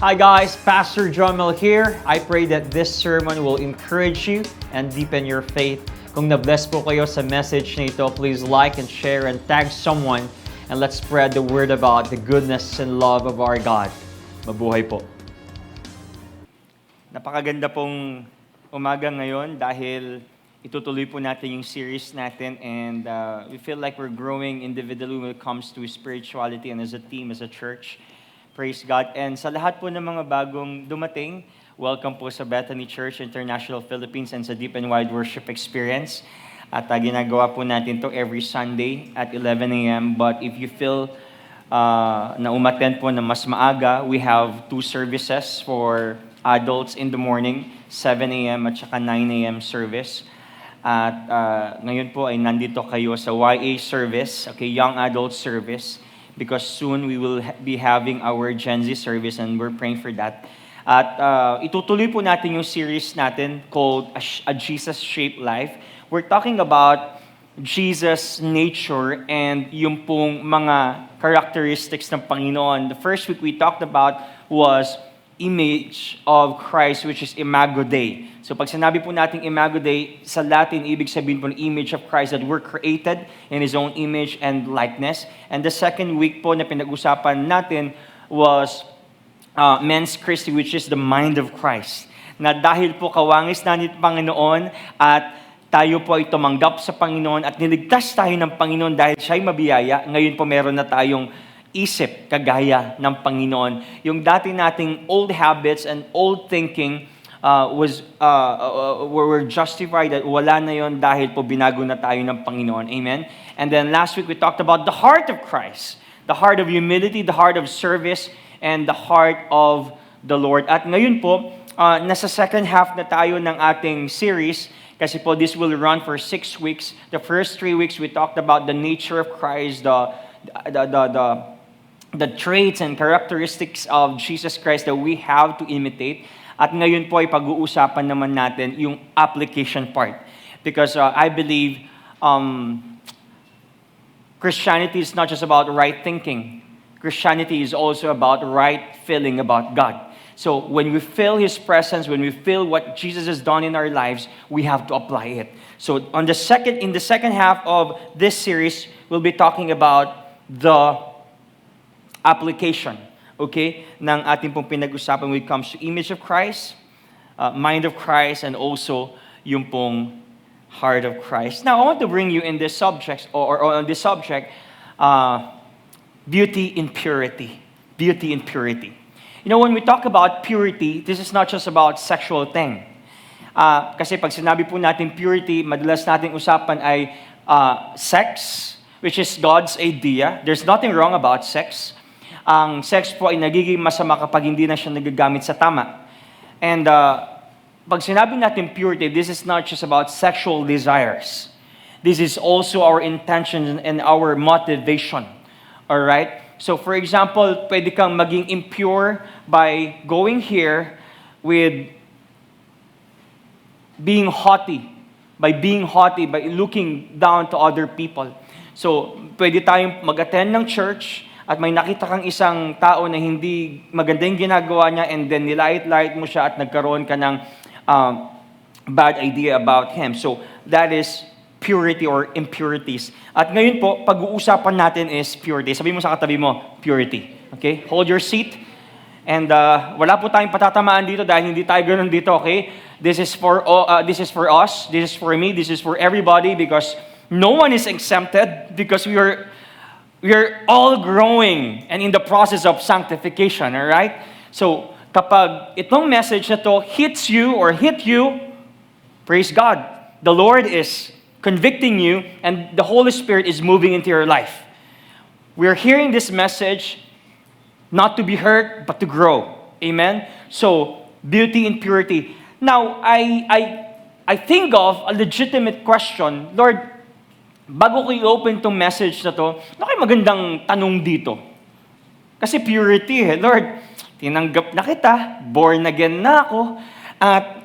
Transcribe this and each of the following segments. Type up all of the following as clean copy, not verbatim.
Hi guys, Pastor John Mel here. I pray that this sermon will encourage you and deepen your faith. Kung na-bless po kayo sa message na ito, please like and share and tag someone and let's spread the word about the goodness and love of our God. Mabuhay po. Napakaganda pong umaga ngayon dahil itutuloy po natin yung series natin and we feel like we're growing individually when it comes to spirituality and as a team, as a church. Praise God. And sa lahat po ng mga bagong dumating, welcome po sa Bethany Church International Philippines and sa Deep and Wide Worship Experience. At ginagawa po natin to every Sunday at 11 a.m. But if you feel na umattend po na mas maaga, we have 2 services for adults in the morning, 7 a.m. at saka 9 a.m. service. At ngayon po ay nandito kayo sa YA service, okay, Young Adult Service, because soon we will be having our Gen Z service and we're praying for that. At itutuloy po natin yung series natin called A Jesus-Shaped Life. We're talking about Jesus' nature and yung pong mga characteristics ng Panginoon. The first week we talked about was image of Christ, which is Imago Dei. So pag sinabi po natin Imago Dei, sa Latin, ibig sabihin po ng image of Christ, that we're created in His own image and likeness. And the second week po na pinag-usapan natin was Mens Christi, which is the mind of Christ. Na dahil po kawangis na ni Panginoon at tayo po ay tumanggap sa Panginoon at niligtas tayo ng Panginoon dahil siya'y mabiyaya, ngayon po meron na tayong isip kagaya ng Panginoon. Yung dati nating old habits and old thinking were justified at wala na yon dahil po binago na tayo ng Panginoon. Amen? And then last week we talked about the heart of Christ, the heart of humility, the heart of service, and the heart of the Lord. At ngayon po, nasa second half na tayo ng ating series kasi po this will run for 6 weeks. The first 3 weeks we talked about the nature of Christ, the traits and characteristics of Jesus Christ that we have to imitate. At ngayon po ay pag-uusapan naman natin yung application part. Because I believe Christianity is not just about right thinking. Christianity is also about right feeling about God. So when we feel His presence, when we feel what Jesus has done in our lives, we have to apply it. So in the second half of this series, we'll be talking about the application, okay, ng ating pong pinag-usapan when it comes to image of Christ, mind of Christ, and also yung pong heart of Christ. Now, I want to bring you in this subject, or on this subject, beauty in purity. Beauty in purity. You know, when we talk about purity, this is not just about sexual thing. Kasi pag sinabi po natin purity, madalas nating usapan ay sex, which is God's idea. There's nothing wrong about sex. Ang sex po ay nagiging masama kapag hindi na siya nagagamit sa tama. And pag sinabi natin purity, this is not just about sexual desires. This is also our intention and our motivation. Alright? So for example, pwede kang maging impure by going here with being haughty. By looking down to other people. So, pwede tayong mag-attend ng church at may nakita kang isang tao na hindi maganda yung ginagawa niya and then nilait-lait mo siya at nagkaroon ka ng bad idea about him. So, that is purity or impurities. At ngayon po, pag-uusapan natin is purity. Sabi mo sa katabi mo, purity. Okay? Hold your seat. And wala po tayong patatamaan dito dahil hindi tayo ganun dito, okay? This is for us, this is for me, this is for everybody because no one is exempted because we are all growing and in the process of sanctification, all right? So, kapag itong message na to hits you or hit you, praise God. The Lord is convicting you and the Holy Spirit is moving into your life. We're hearing this message not to be hurt, but to grow. Amen? So, beauty and purity. Now, I think of a legitimate question. Lord, bago ko i-open tong message na to, ano kayo magandang tanong dito? Kasi purity Lord, tinanggap na kita, born again na ako, at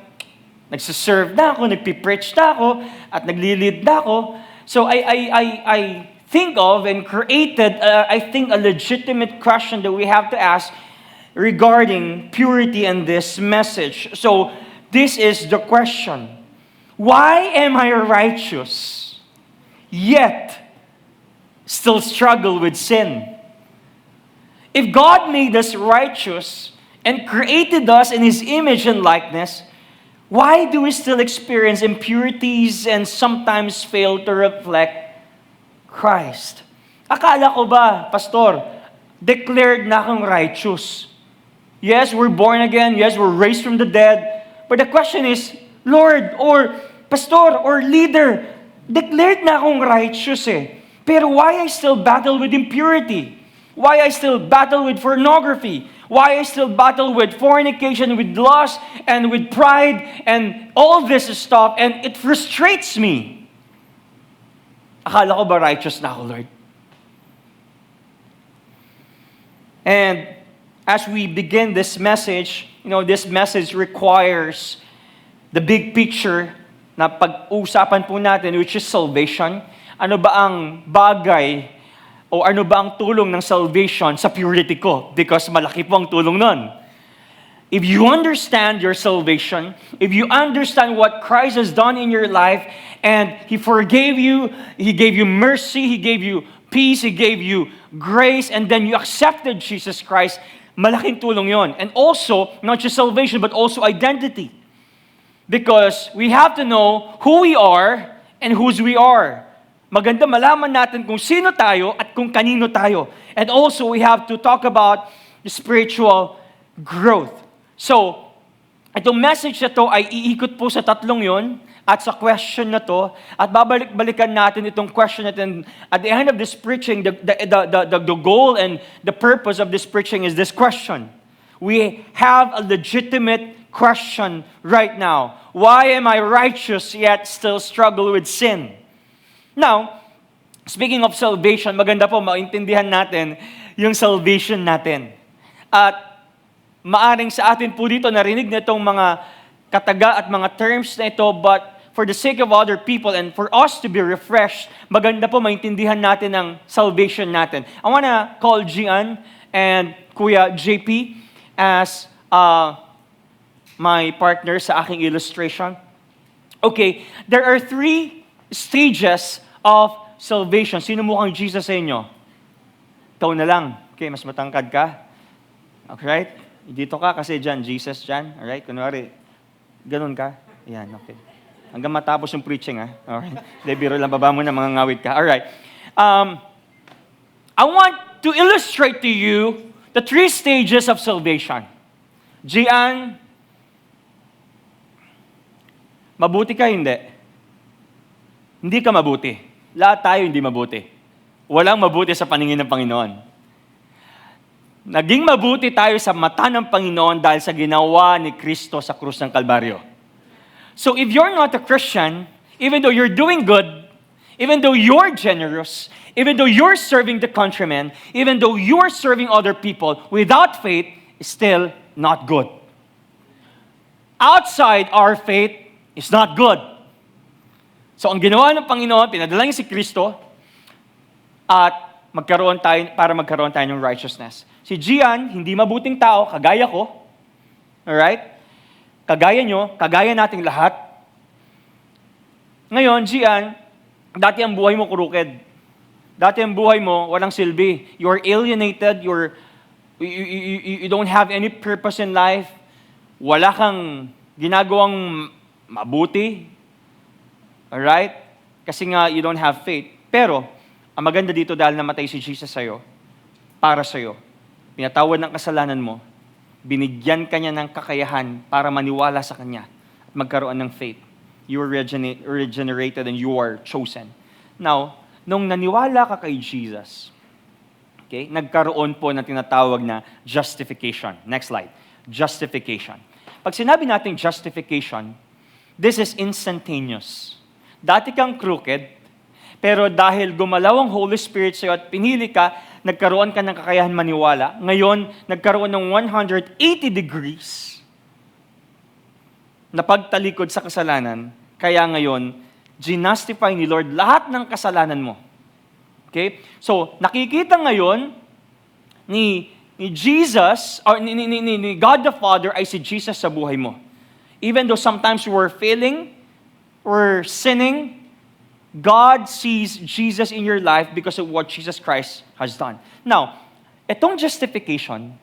nagsiserve na ako, nagpipreach na ako, at naglilid na ako. So I think of and created, I think, a legitimate question that we have to ask, regarding purity and this message. So, this is the question. Why am I righteous, yet still struggle with sin? If God made us righteous and created us in His image and likeness, why do we still experience impurities and sometimes fail to reflect Christ? Akala ko ba, Pastor, declared na akong righteous? Yes, we're born again. Yes, we're raised from the dead. But the question is, Lord, or Pastor, or leader, declared na akong righteous eh. Pero why I still battle with impurity? Why I still battle with pornography? Why I still battle with fornication, with lust, and with pride, and all this stuff, and it frustrates me. Akala ko ba righteous na ako, Lord? And as we begin this message, this message requires the big picture na pag-usapan po natin, which is salvation. Ano ba ang bagay o ano ba ang tulong ng salvation sa purity ko? Because malaki po ang tulong nun. If you understand your salvation, if you understand what Christ has done in your life, and He forgave you, He gave you mercy, He gave you peace, He gave you grace, and then you accepted Jesus Christ, malaking tulong yon. And also, not just salvation, but also identity. Because we have to know who we are and whose we are. Maganda malaman natin kung sino tayo at kung kanino tayo. And also, we have to talk about the spiritual growth. So, itong message na to ay iikot po sa tatlong yon at sa question na to, at babalik-balikan natin itong question natin. At the end of this preaching, the goal and the purpose of this preaching is this question. We have a legitimate question right now. Why am I righteous yet still struggle with sin? Now, speaking of salvation, maganda po maintindihan natin yung salvation natin. At maaring sa atin po dito narinig na itong mga kataga at mga terms na ito, but for the sake of other people and for us to be refreshed, maganda po maintindihan natin ang salvation natin. I wanna call Gian and Kuya JP as my partner sa aking illustration. Okay, there are 3 stages of salvation. Sino mukhang Jesus sa inyo? Ikaw na lang. Okay, mas matangkad ka. Okay, dito ka kasi dyan, Jesus dyan. Alright, kunwari, ganun ka. Yan, okay. Hanggang matapos yung preaching, ha? Alright. De, biro lang, baba mo na, mga ngawit ka. Alright. I want to illustrate to you the 3 stages of salvation. Gian, mabuti ka, hindi? Hindi ka mabuti. Lahat tayo hindi mabuti. Walang mabuti sa paningin ng Panginoon. Naging mabuti tayo sa mata ng Panginoon dahil sa ginawa ni Kristo sa krus ng Kalbaryo. So if you're not a Christian, even though you're doing good, even though you're generous, even though you're serving the countrymen, even though you're serving other people, without faith, is still not good. Outside our faith is not good. So ang ginawa ng Panginoon, pinadala niya si Kristo at magkaroon tayo ng righteousness. Si Gian, hindi mabuting tao, kagaya ko. Alright? Kagaya nyo, kagaya nating lahat. Ngayon, Gian, dati ang buhay mo crooked. Dati ang buhay mo walang silbi. You're alienated, you don't have any purpose in life. Wala kang ginagawang mabuti. Alright? Kasi nga, you don't have faith. Pero, ang maganda dito dahil namatay si Jesus sa'yo, para sa'yo. Pinatawad ng kasalanan mo, binigyan ka niya ng kakayahan para maniwala sa Kanya at magkaroon ng faith. You are regenerated and you are chosen. Now, nung naniwala ka kay Jesus, okay, nagkaroon po ng tinatawag na justification. Next slide. Justification. Pag sinabi natin justification, this is instantaneous. Dati kang crooked, pero dahil gumalaw ang Holy Spirit sa'yo at pinili ka, nagkaroon ka ng kakayahan maniwala. Ngayon, nagkaroon ng 180 degrees na pagtalikod sa kasalanan. Kaya ngayon, ginustify ni Lord lahat ng kasalanan mo. Okay? So, nakikita ngayon ni ni Jesus, or ni God the Father ay si Jesus sa buhay mo. Even though sometimes we're failing, we're sinning, God sees Jesus in your life because of what Jesus Christ has done. Now, itong justification,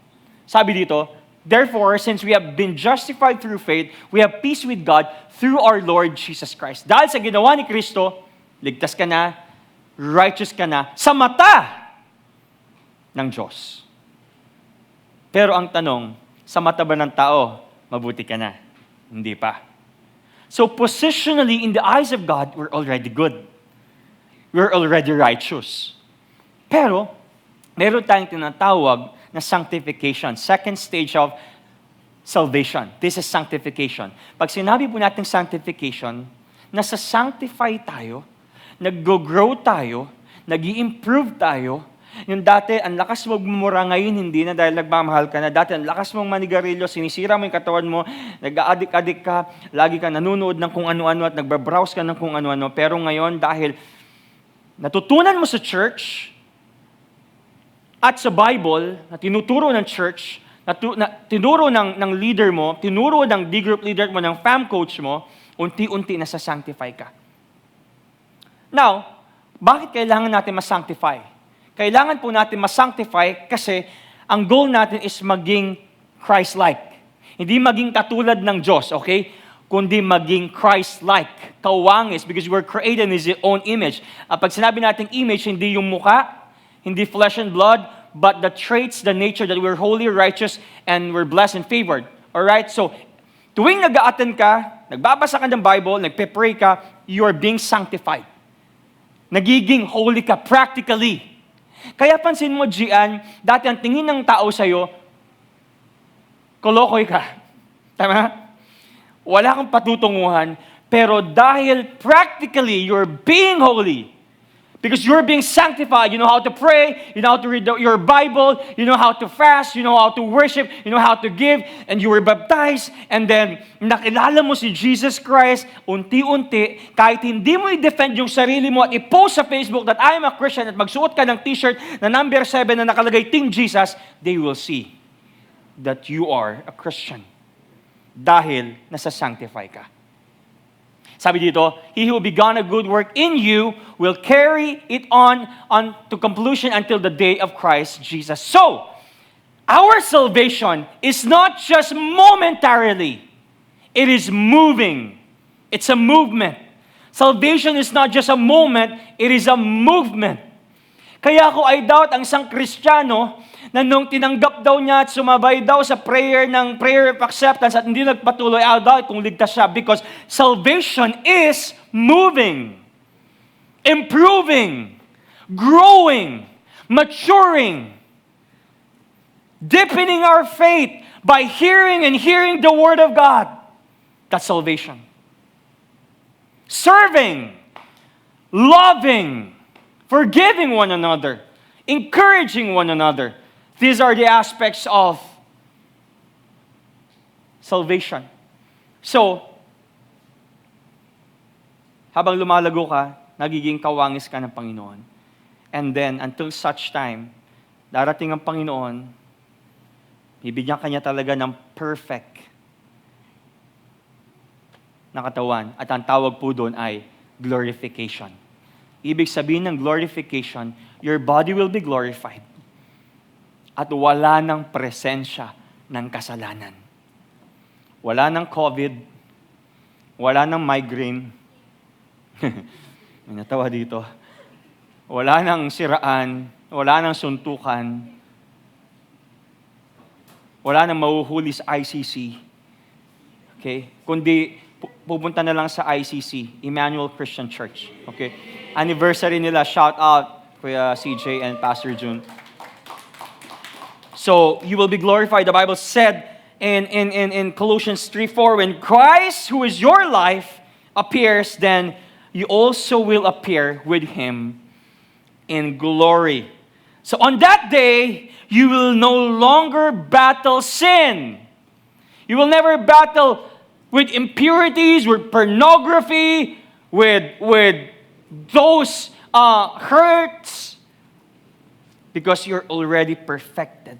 sabi dito, therefore, since we have been justified through faith, we have peace with God through our Lord Jesus Christ. Dahil sa ginawa ni Kristo, ligtas ka na, righteous ka na, sa mata ng Diyos. Pero ang tanong, sa mata ba ng tao, mabuti ka na? Hindi pa. So positionally, in the eyes of God, we're already good. We're already righteous. Pero, meron tayong tinatawag na sanctification. Second stage of salvation. This is sanctification. Pag sinabi po natin sanctification, nasa sanctify tayo, nag-grow tayo, nag-i-improve tayo. Yung dati, ang lakas magmumura, ngayon hindi na dahil nagmamahal ka na. Dati, ang lakas mong manigarilyo, sinisira mo yung katawan mo, nag-aadik-adik ka, lagi ka nanonood ng kung ano-ano at nagbabrowse ka ng kung ano-ano. Pero ngayon, dahil natutunan mo sa church at sa Bible, na tinuturo ng church, tinuro ng leader mo, tinuro ng D-group leader mo, ng fam coach mo, unti-unti nasa-sanctify ka. Now, bakit kailangan natin ma-sanctify? Kailangan po natin ma-sanctify kasi ang goal natin is maging Christ-like. Hindi maging katulad ng Diyos, okay? Kundi maging Christ-like. Kawangis, because we're created in His own image. Pag sinabi natin image, hindi yung mukha, hindi flesh and blood, but the traits, the nature that we're holy, righteous, and we're blessed and favored. Alright? So, tuwing nag-a-attend ka, nagbabasa ka ng Bible, nagpe-pray ka, you are being sanctified. Nagiging holy ka practically. Kaya pansin mo, Gian, dati ang tingin ng tao sa'yo, kolokoy ka. Tama? Wala kang patutunguhan, pero dahil practically you're being holy, because you're being sanctified, you know how to pray, you know how to read your Bible, you know how to fast, you know how to worship, you know how to give, and you were baptized, and then nakilala mo si Jesus Christ, unti-unti, kahit hindi mo i-defend yung sarili mo at i-post sa Facebook that I am a Christian at magsuot ka ng t-shirt na number 7 na nakalagay Team Jesus, they will see that you are a Christian dahil nasa-sanctify ka. Sabi dito, He who began a good work in you will carry it on to completion until the day of Christ Jesus. So, our salvation is not just momentarily. It is moving. It's a movement. Salvation is not just a moment, it is a movement. Kaya ako I doubt ang isang Kristiyano na nung tinanggap daw niya at sumabay daw sa prayer of acceptance at hindi nagpatuloy, I doubt kung ligtas siya because salvation is moving, improving, growing, maturing, deepening our faith by hearing and hearing the Word of God. That's salvation. Serving, loving, forgiving one another, encouraging one another. These are the aspects of salvation. So, habang lumalago ka, nagiging kawangis ka ng Panginoon. And then, until such time, darating ang Panginoon, bibigyan ka niya talaga ng perfect na katawan. At ang tawag po doon ay glorification. Ibig sabihin ng glorification, your body will be glorified. At wala ng presensya ng kasalanan. Wala ng COVID, wala ng migraine, may natawa dito, wala ng siraan, wala ng suntukan, wala ng mahuhuli sa ICC. Okay? Kundi pupunta na lang sa ICC, Emmanuel Christian Church. Okay? Anniversary nila, shout out Kuya CJ and Pastor June. So, you will be glorified. The Bible said in Colossians 3:4, when Christ, who is your life, appears, then you also will appear with Him in glory. So, on that day, you will no longer battle sin. You will never battle with impurities, with pornography, with those hurts, because you're already perfected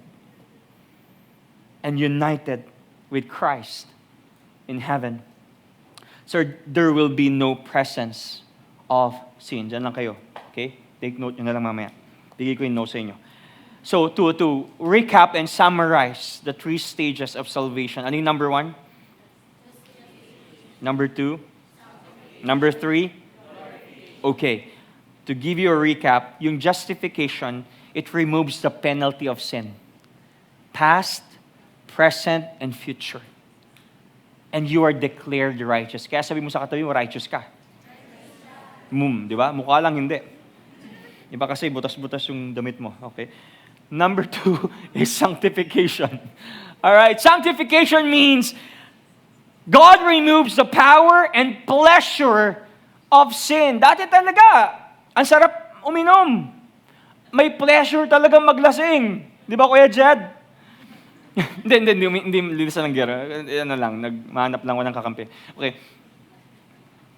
and united with Christ in heaven. So there will be no presence of sin. Diyan lang kayo. Okay? Take note nyo na lang mamaya. Bigay ko yung note sa inyo. So to recap and summarize the 3 stages of salvation. Ano yung number 1? Number 2? Number 3? Okay. To give you a recap, yung justification, it removes the penalty of sin. Past, present, and future. And you are declared righteous. Kaya sabi mo sa katabi mo, righteous ka. Di ba? Mukha lang hindi. Iba kasi butas-butas yung damit mo. Okay. Number 2 is sanctification. Alright, sanctification means God removes the power and pleasure of sin. Dati talaga, ang sarap uminom. May pleasure talaga maglasing. Di ba, Kuya Jed? Hindi sa nangyari. Ano lang, nagmahanap lang ako ng kakampi. Okay.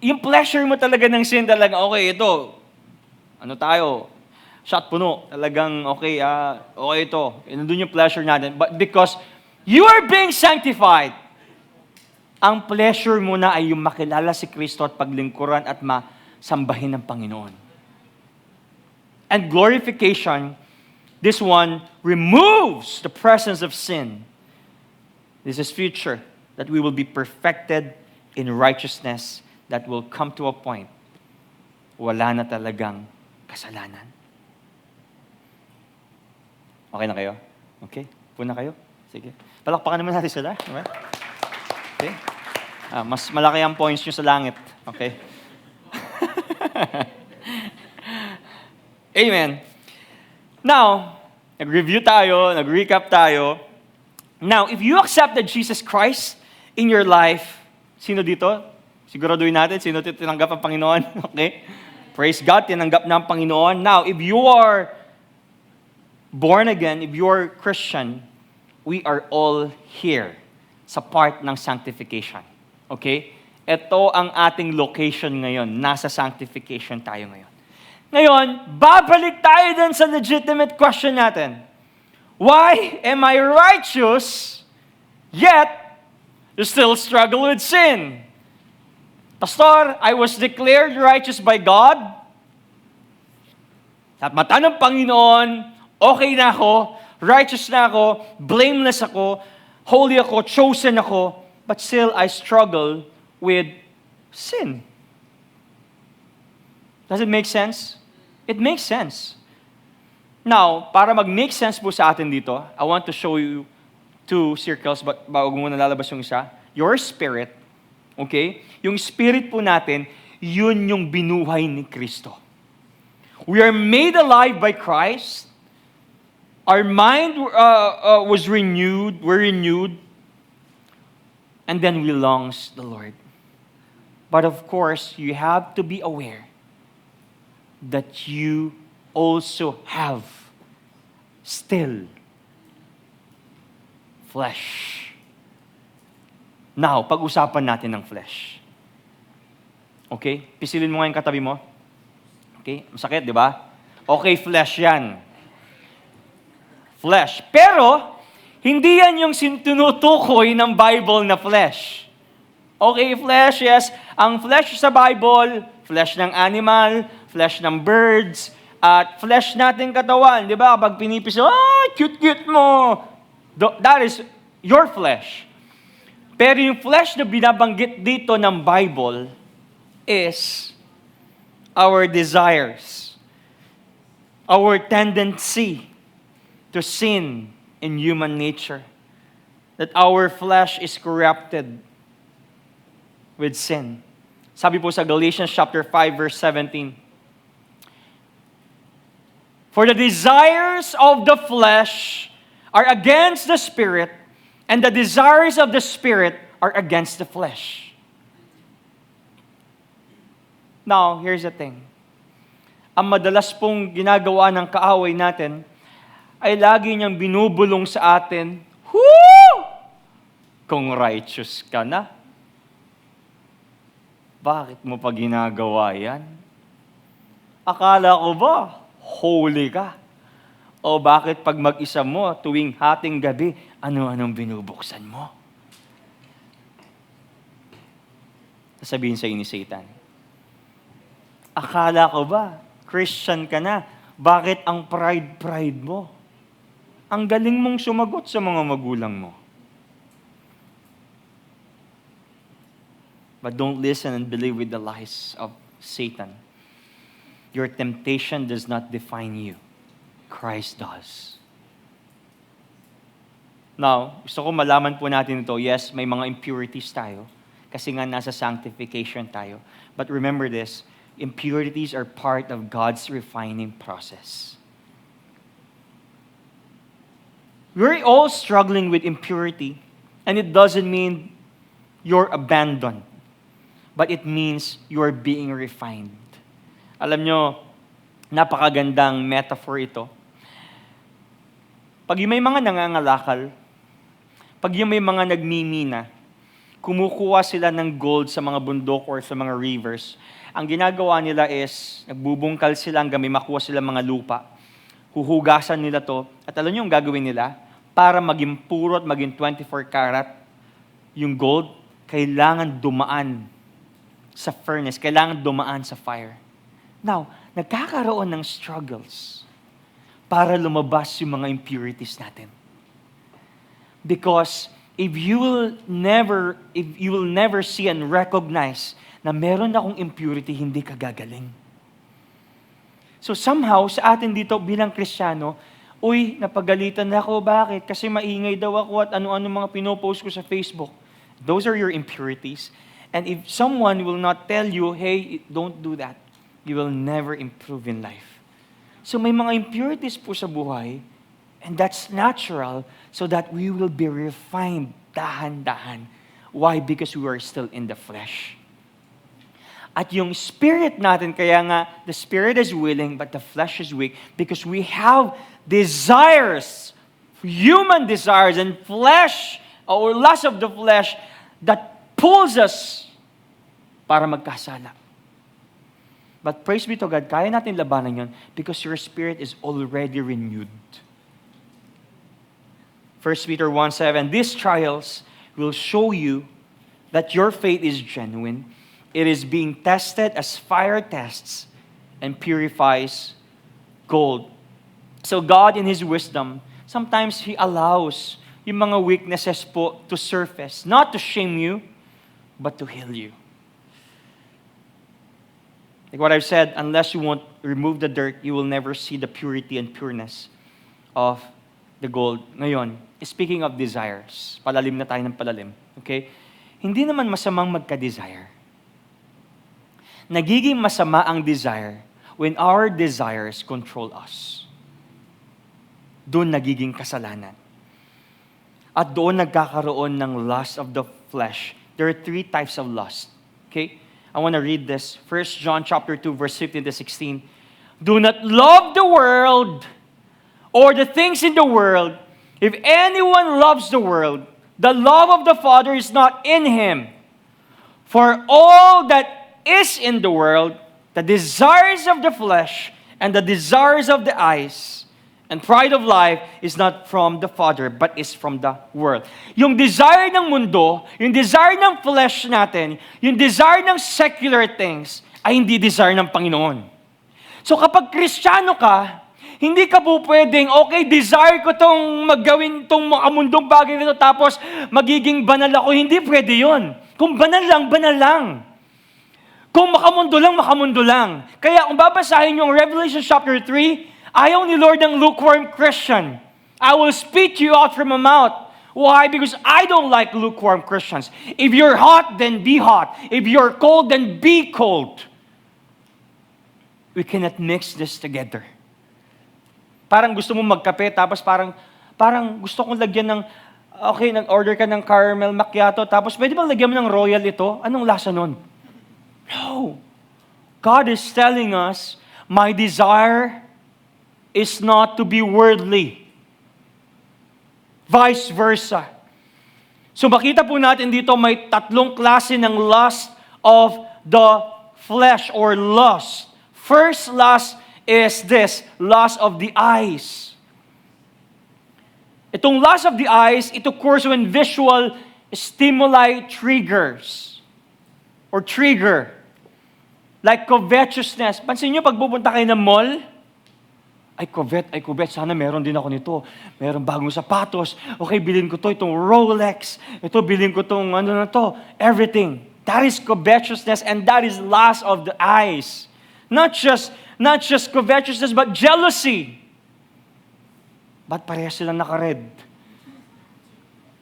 Yung pleasure mo talaga ng sin talaga, okay, ito, ano tayo, shot puno, talagang okay, okay ito. Nandun yung pleasure natin. But because you are being sanctified, ang pleasure mo na ay yung makilala si Kristo at paglingkuran at masambahin ng Panginoon. And glorification, this one removes the presence of sin. This is future, that we will be perfected in righteousness that will come to a point, wala na talagang kasalanan. Okay na kayo? Okay? Puna kayo? Sige. Palakpakan naman natin sila. Diba? Okay? Mas malaki ang points nyo sa langit. Okay? Amen. Now, nag-review tayo, nag-recap tayo. Now, if you accepted Jesus Christ in your life, sino dito? Siguraduhin natin, sino tinanggap ang Panginoon? Okay? Praise God, tinanggap na ang Panginoon. Now, if you are born again, if you are Christian, we are all here sa part ng sanctification. Okay? Ito ang ating location ngayon. Nasa sanctification tayo ngayon. Ngayon, babalik tayo din sa legitimate question natin. Why am I righteous, yet you still struggle with sin? Pastor, I was declared righteous by God. Sa mata ng Panginoon, okay na ako, righteous na ako, blameless ako, holy ako, chosen ako, but still I struggle with sin. Does it make sense? It makes sense. Now, para mag-make sense po sa atin dito, I want to show you 2 circles, but bago muna lalabas yung isa. Your spirit, okay? Yung spirit po natin, yun yung binuhay ni Kristo. We are made alive by Christ. Our mind was renewed, we're renewed, and then we longs the Lord. But of course, you have to be aware that you also have still flesh. Now, pag-usapan natin ng flesh. Okay? Pisilin mo nga yung katabi mo. Okay? Masakit, di ba? Okay, flesh yan. Flesh. Pero, hindi yan yung tinutukoy ng Bible na flesh. Okay, flesh, yes. Ang flesh sa Bible, flesh ng animal, flesh ng birds, at flesh natin katawan. Di ba? Kapag pinipis, cute-cute mo. That is your flesh. Pero yung flesh na binabanggit dito ng Bible is our desires, our tendency to sin in human nature. That our flesh is corrupted with sin. Sabi po sa Galatians chapter 5 verse 17, for the desires of the flesh are against the Spirit, and the desires of the Spirit are against the flesh. Now, here's the thing. Ang madalas pong ginagawa ng kaaway natin ay lagi niyang binubulong sa atin, kung righteous ka na, bakit mo pa ginagawa yan? Akala ko ba, holy ka? O bakit pag mag-isa mo, tuwing hating gabi, ano-anong binubuksan mo? Sasabihin sa'yo ni Satan, akala ko ba, Christian ka na, bakit ang pride mo? Ang galing mong sumagot sa mga magulang mo. But don't listen and believe with the lies of Satan. Your temptation does not define you. Christ does. Now, gusto ko malaman po natin ito. Yes, may mga impurities tayo. Kasi nga nasa sanctification tayo. But remember this, impurities are part of God's refining process. We're all struggling with impurity. And it doesn't mean you're abandoned. But it means you're being refined. Alam nyo, napakagandang metaphor ito. Pag yung may mga nangangalakal, pag yung may mga nagmimina, kumukuha sila ng gold sa mga bundok or sa mga rivers, ang ginagawa nila is, nagbubungkal sila hanggang may makuha sila mga lupa. Huhugasan nila to. At alam nyo yung gagawin nila? Para maging puro at maging 24 karat, yung gold, kailangan dumaan sa furnace, kailangan dumaan sa fire. Now, nagkakaroon ng struggles para lumabas yung mga impurities natin. Because if you will never see and recognize na meron akong impurity, hindi ka gagaling. So somehow, sa atin dito bilang Kristiyano, uy, napagalitan na ako, bakit? Kasi maingay daw ako at ano-ano mga pinopost ko sa Facebook. Those are your impurities. And if someone will not tell you, hey, don't do that, you will never improve in life. So may mga impurities po sa buhay, and that's natural, so that we will be refined dahan-dahan. Why? Because we are still in the flesh. At yung spirit natin, kaya nga, the spirit is willing, but the flesh is weak, because we have desires, human desires, and flesh, or lust of the flesh, that pulls us para magkasala. But praise be to God, kaya natin labanan yun because your spirit is already renewed. 1 Peter 1:7, these trials will show you that your faith is genuine. It is being tested as fire tests and purifies gold. So God in His wisdom, sometimes He allows yung mga weaknesses po to surface, not to shame you, but to heal you. Like what I've said, unless you won't remove the dirt, you will never see the purity and pureness of the gold. Ngayon, speaking of desires, palalim na tayo ng palalim. Okay? Hindi naman masamang magka-desire. Nagiging masama ang desire when our desires control us. Doon nagiging kasalanan. At doon nagkakaroon ng lust of the flesh. There are 3 types of lust. Okay? I want to read this. 1 John chapter 2, verse 15 to 16. Do not love the world or the things in the world. If anyone loves the world, the love of the Father is not in him. For all that is in the world, the desires of the flesh and the desires of the eyes and pride of life is not from the Father, but is from the world. Yung desire ng mundo, yung desire ng flesh natin, yung desire ng secular things, ay hindi desire ng Panginoon. So kapag Kristiyano ka, hindi ka po pwedeng, okay, desire ko tong maggawin tong makamundong bagay nito, tapos magiging banal ako. Hindi pwede yun. Kung banal lang. Kung makamundo lang. Kaya kung babasahin yung Revelation chapter 3, ayaw ni Lord ng lukewarm Christian. I will spit you out from my mouth. Why? Because I don't like lukewarm Christians. If you're hot, then be hot. If you're cold, then be cold. We cannot mix this together. Parang gusto mo magkape, tapos parang gusto kong lagyan ng, okay, nag-order ka ng caramel macchiato, tapos pwede bang lagyan mo ng royal ito? Anong lasa nun? No. God is telling us, my desire is not to be worldly. Vice versa. So makita po natin dito may 3 klase ng lust of the flesh or lust. First lust is this, lust of the eyes. Itong lust of the eyes, it occurs when visual stimuli triggers or trigger. Like covetousness. Pansin nyo, pag pupunta kayo ng mall, ay covet, sana meron din ako nito. Meron bagong sapatos. Okay, bilhin ko to, itong Rolex. Ito, bilhin ko itong ano na to. Everything. That is covetousness and that is lust of the eyes. Not just covetousness, but jealousy. Ba't parehas silang naka-red?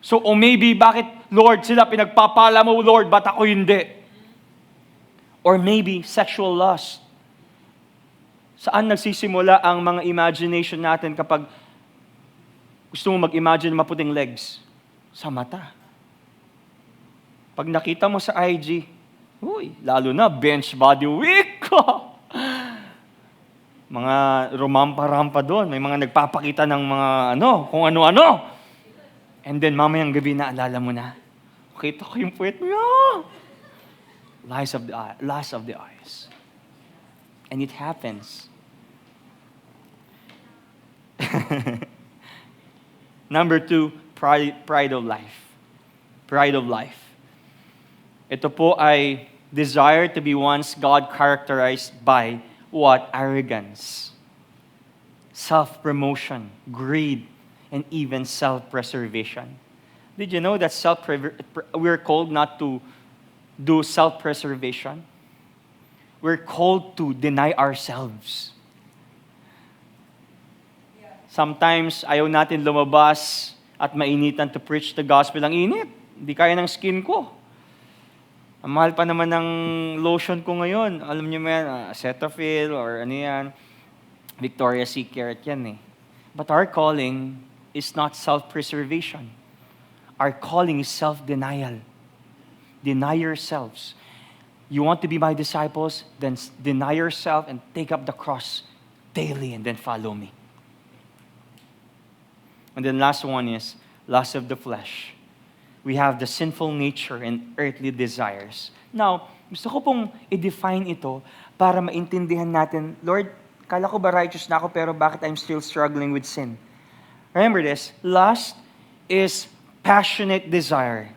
So, or maybe, bakit, Lord, sila pinagpapala mo, Lord, ba't ako hindi? Or maybe, sexual lust. Saan nagsisimula ang mga imagination natin kapag gusto mo mag-imagine maputing legs? Sa mata. Pag nakita mo sa IG, lalo na bench body week ko. Mga rumampa-rampa doon. May mga nagpapakita ng mga kung ano-ano. And then mamayang gabi naalala mo na, kita ko yung puwet mo. Lust of the eyes. And it happens. Number 2, pride of life. Pride of life. Ito po ay desire to be once God characterized by what? Arrogance, self-promotion, greed, and even self-preservation. Did you know that we're called not to do self-preservation? We're called to deny ourselves. Sometimes, ayaw natin lumabas at mainitan to preach the gospel. Ang init. Hindi kaya ng skin ko. Ang mahal pa naman ng lotion ko ngayon. Alam niyo mo yan, Cetaphil or ano yan. Victoria's Secret yan eh. But our calling is not self-preservation. Our calling is self-denial. Deny yourselves. You want to be my disciples? Then deny yourself and take up the cross daily and then follow me. And then last one is lust of the flesh. We have the sinful nature and earthly desires. Now, gusto ko pong i-define ito para maintindihan natin, Lord, kala ko ba righteous na ako pero bakit I'm still struggling with sin? Remember this, lust is passionate desire.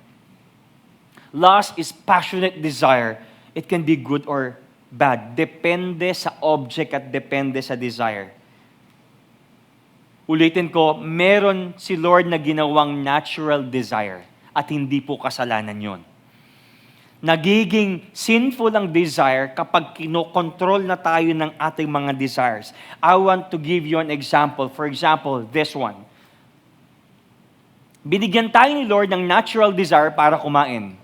Lust is passionate desire. It can be good or bad. Depende sa object at depende sa desire. Ulitin ko, meron si Lord na ginawang natural desire at hindi po kasalanan yon. Nagiging sinful ang desire kapag kinokontrol na tayo ng ating mga desires. I want to give you an example. For example, this one. Binigyan tayo ni Lord ng natural desire para kumain.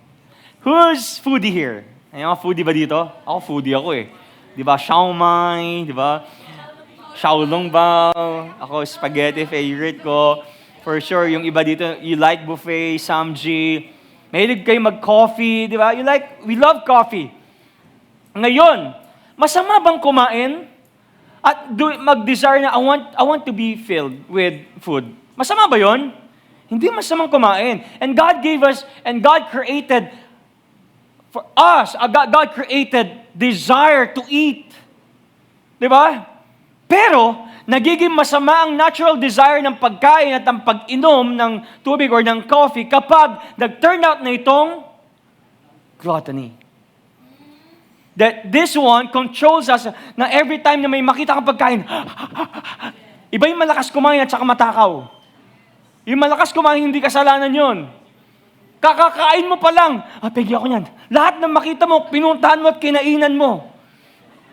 Who's foodie here? Ay, mga foodie ba dito? Ako foodie ako eh. Di ba? Siomai, di ba? Xiaolongbao. Ako, spaghetti favorite ko. For sure, yung iba dito, you like buffet, samji. Mahilig kayo mag-coffee, di ba? We love coffee. Ngayon, masama bang kumain? At mag-desire na, I want to be filled with food. Masama ba yon? Hindi masamang kumain. And God gave us, and God created for us, God created desire to eat. Di ba? Pero, nagiging masama ang natural desire ng pagkain at ang pag-inom ng tubig or ng coffee kapag nag-turn out na itong gluttony. That this one controls us na every time na may makita kang pagkain, iba yung malakas kumain at saka matakaw. Yung malakas kumain, hindi kasalanan yon. Kakakain mo pa lang, pegi ako yan. Lahat ng makita mo, pinuntahan mo at kinainan mo.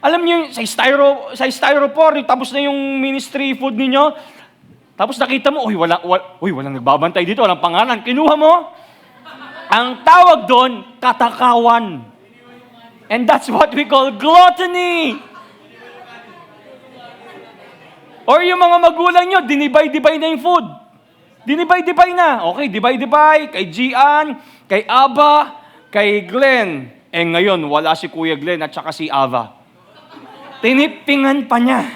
Alam niyo, sa styrofoam, tapos na yung ministry food ninyo, tapos nakita mo, walang nagbabantay dito, walang pangalan. Kinuha mo, ang tawag doon, katakawan. And that's what we call gluttony. Or yung mga magulang nyo, dinibay-dibay na yung food. Dinibay-dibay na. Okay, dibay-dibay, kay Gian, kay Aba, kay Glenn. Ngayon, wala si Kuya Glenn at saka si Ava. Tinipingan pa niya.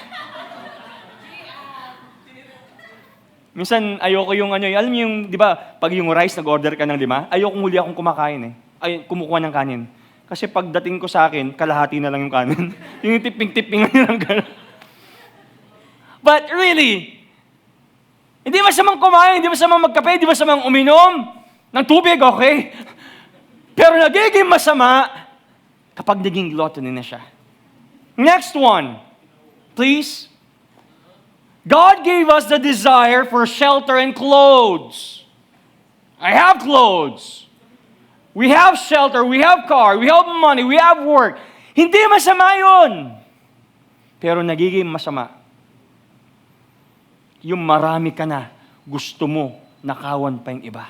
Minsan, ayoko yung alam niyo yung, di ba, pag yung rice, nag-order ka ng 5, ayoko huli akong kumakain kumukuha ng kanin. Kasi pagdating ko sa akin, kalahati na lang yung kanin. Yung tiping-tipingan niya lang gano'n. But really, Hindi masamang kumain, hindi masamang magkape, hindi masamang uminom ng tubig, okay? Pero nagiging masama kapag naging gluttony na siya. Next one, please. God gave us the desire for shelter and clothes. I have clothes. We have shelter, we have car, we have money, we have work. Hindi masama yun. Pero nagiging masama. Yung marami ka na, gusto mo, nakawan pa yung iba.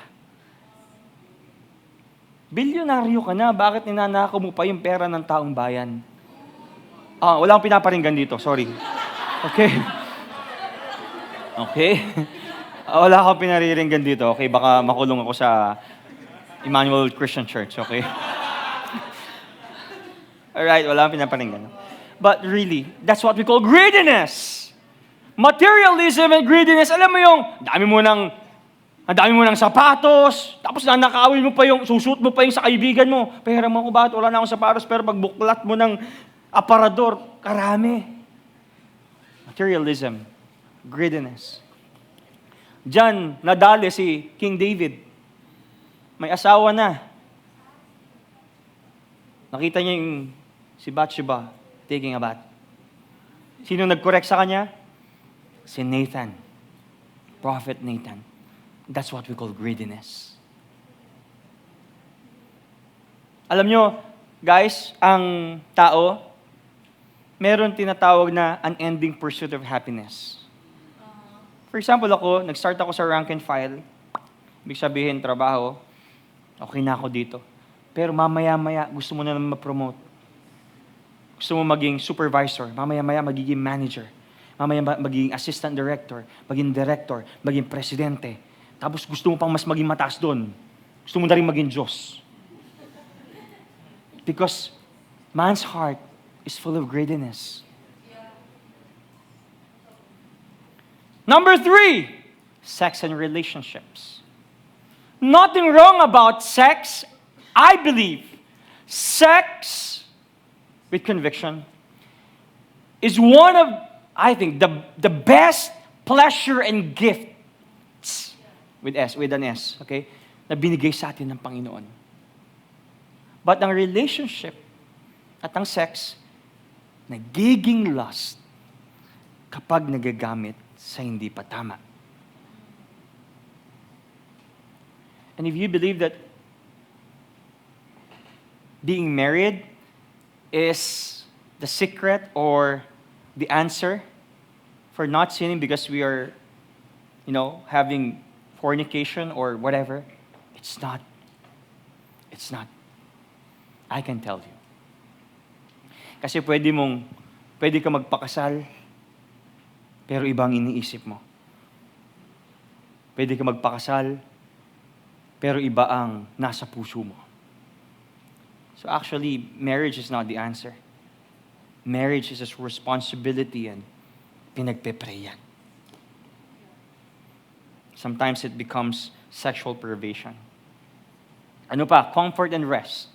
Bilyonaryo ka na, bakit ninanakaw mo pa yung pera ng taong bayan? Wala akong pinaparinggan dito, sorry. Okay. Okay. Wala akong pinariringgan dito, okay? Baka makulong ako sa Emmanuel Christian Church, okay? Alright, wala akong pinaparinggan. But really, that's what we call greediness. Materialism and greediness. Alam mo yung, ang dami mo ng sapatos, tapos nanakawin mo pa yung, susuot mo pa yung sa kaibigan mo. Pera mo ko ba? Wala na akong sapatos, pero pag buklat mo ng aparador, karami. Materialism, greediness. Diyan, nadali si King David. May asawa na. Nakita niya yung si Bathsheba taking a bath. Sino nag-correct sa kanya? Si Nathan. Prophet Nathan. That's what we call greediness. Alam nyo, guys, ang tao, meron tinatawag na unending pursuit of happiness. For example, nag-start ako sa rank and file. Ibig sabihin, trabaho. Okay na ako dito. Pero mamaya-maya, gusto mo na naman ma-promote. Gusto mo maging supervisor. Mamaya-maya, magiging manager. Mamaya magiging assistant director. Maging director. Maging presidente. Tapos gusto mo pang mas maging mataas doon. Gusto mo na rin maging Diyos. Because man's heart is full of greediness. Number 3, sex and relationships. Nothing wrong about sex. I believe sex with conviction is one of, I think, the best pleasure and gifts with an S, okay, na binigay sa atin ng Panginoon. But ang relationship at ang sex, nagiging lust kapag nagagamit sa hindi pa tama. And if you believe that being married is the secret or the answer for not sinning because we are, having fornication or whatever, it's not. It's not. I can tell you. Kasi pwede ka magpakasal, pero ibang iniisip mo. Pwede ka magpakasal, pero iba ang nasa puso mo. So actually, marriage is not the answer. Marriage is a responsibility and pinagpe-pray yan. Sometimes it becomes sexual perversion. Ano pa? Comfort and rest.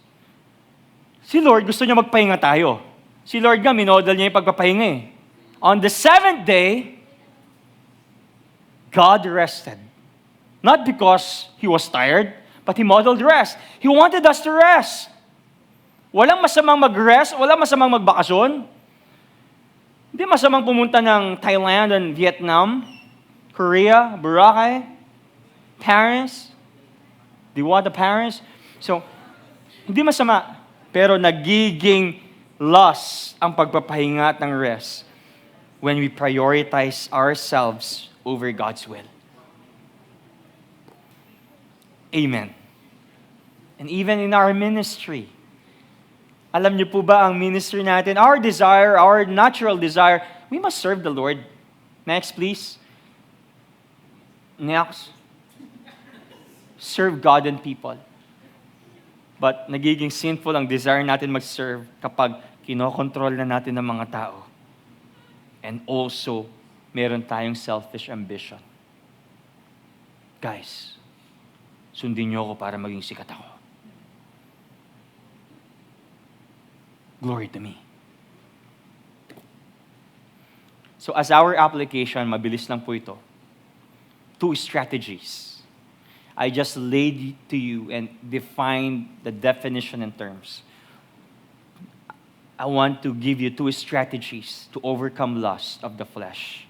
Si Lord gusto niya magpahinga tayo. Si Lord nga, minodel niya yung pagpapahinga eh. On the 7th day, God rested. Not because He was tired, but He modeled rest. He wanted us to rest. Walang masamang mag-rest, walang masamang magbakasyon. Hindi masamang pumunta ng Thailand and Vietnam, Korea, Boracay, Paris, Diwata, Paris. So, hindi masama, pero nagiging loss ang pagpapahinga at ng rest when we prioritize ourselves over God's will. Amen. And even in our ministry, alam niyo po ba ang ministry natin, our desire, our natural desire, we must serve the Lord. Next, please. Next. Serve God and people. But nagiging sinful ang desire natin mag-serve kapag kinokontrol na natin ng mga tao. And also, meron tayong selfish ambition. Guys, sundin niyo ako para maging sikat ako. Glory to me. So as our application, mabilis lang po ito. two strategies. I just laid to you and defined the definition and terms. I want to give you two strategies to overcome lust of the flesh.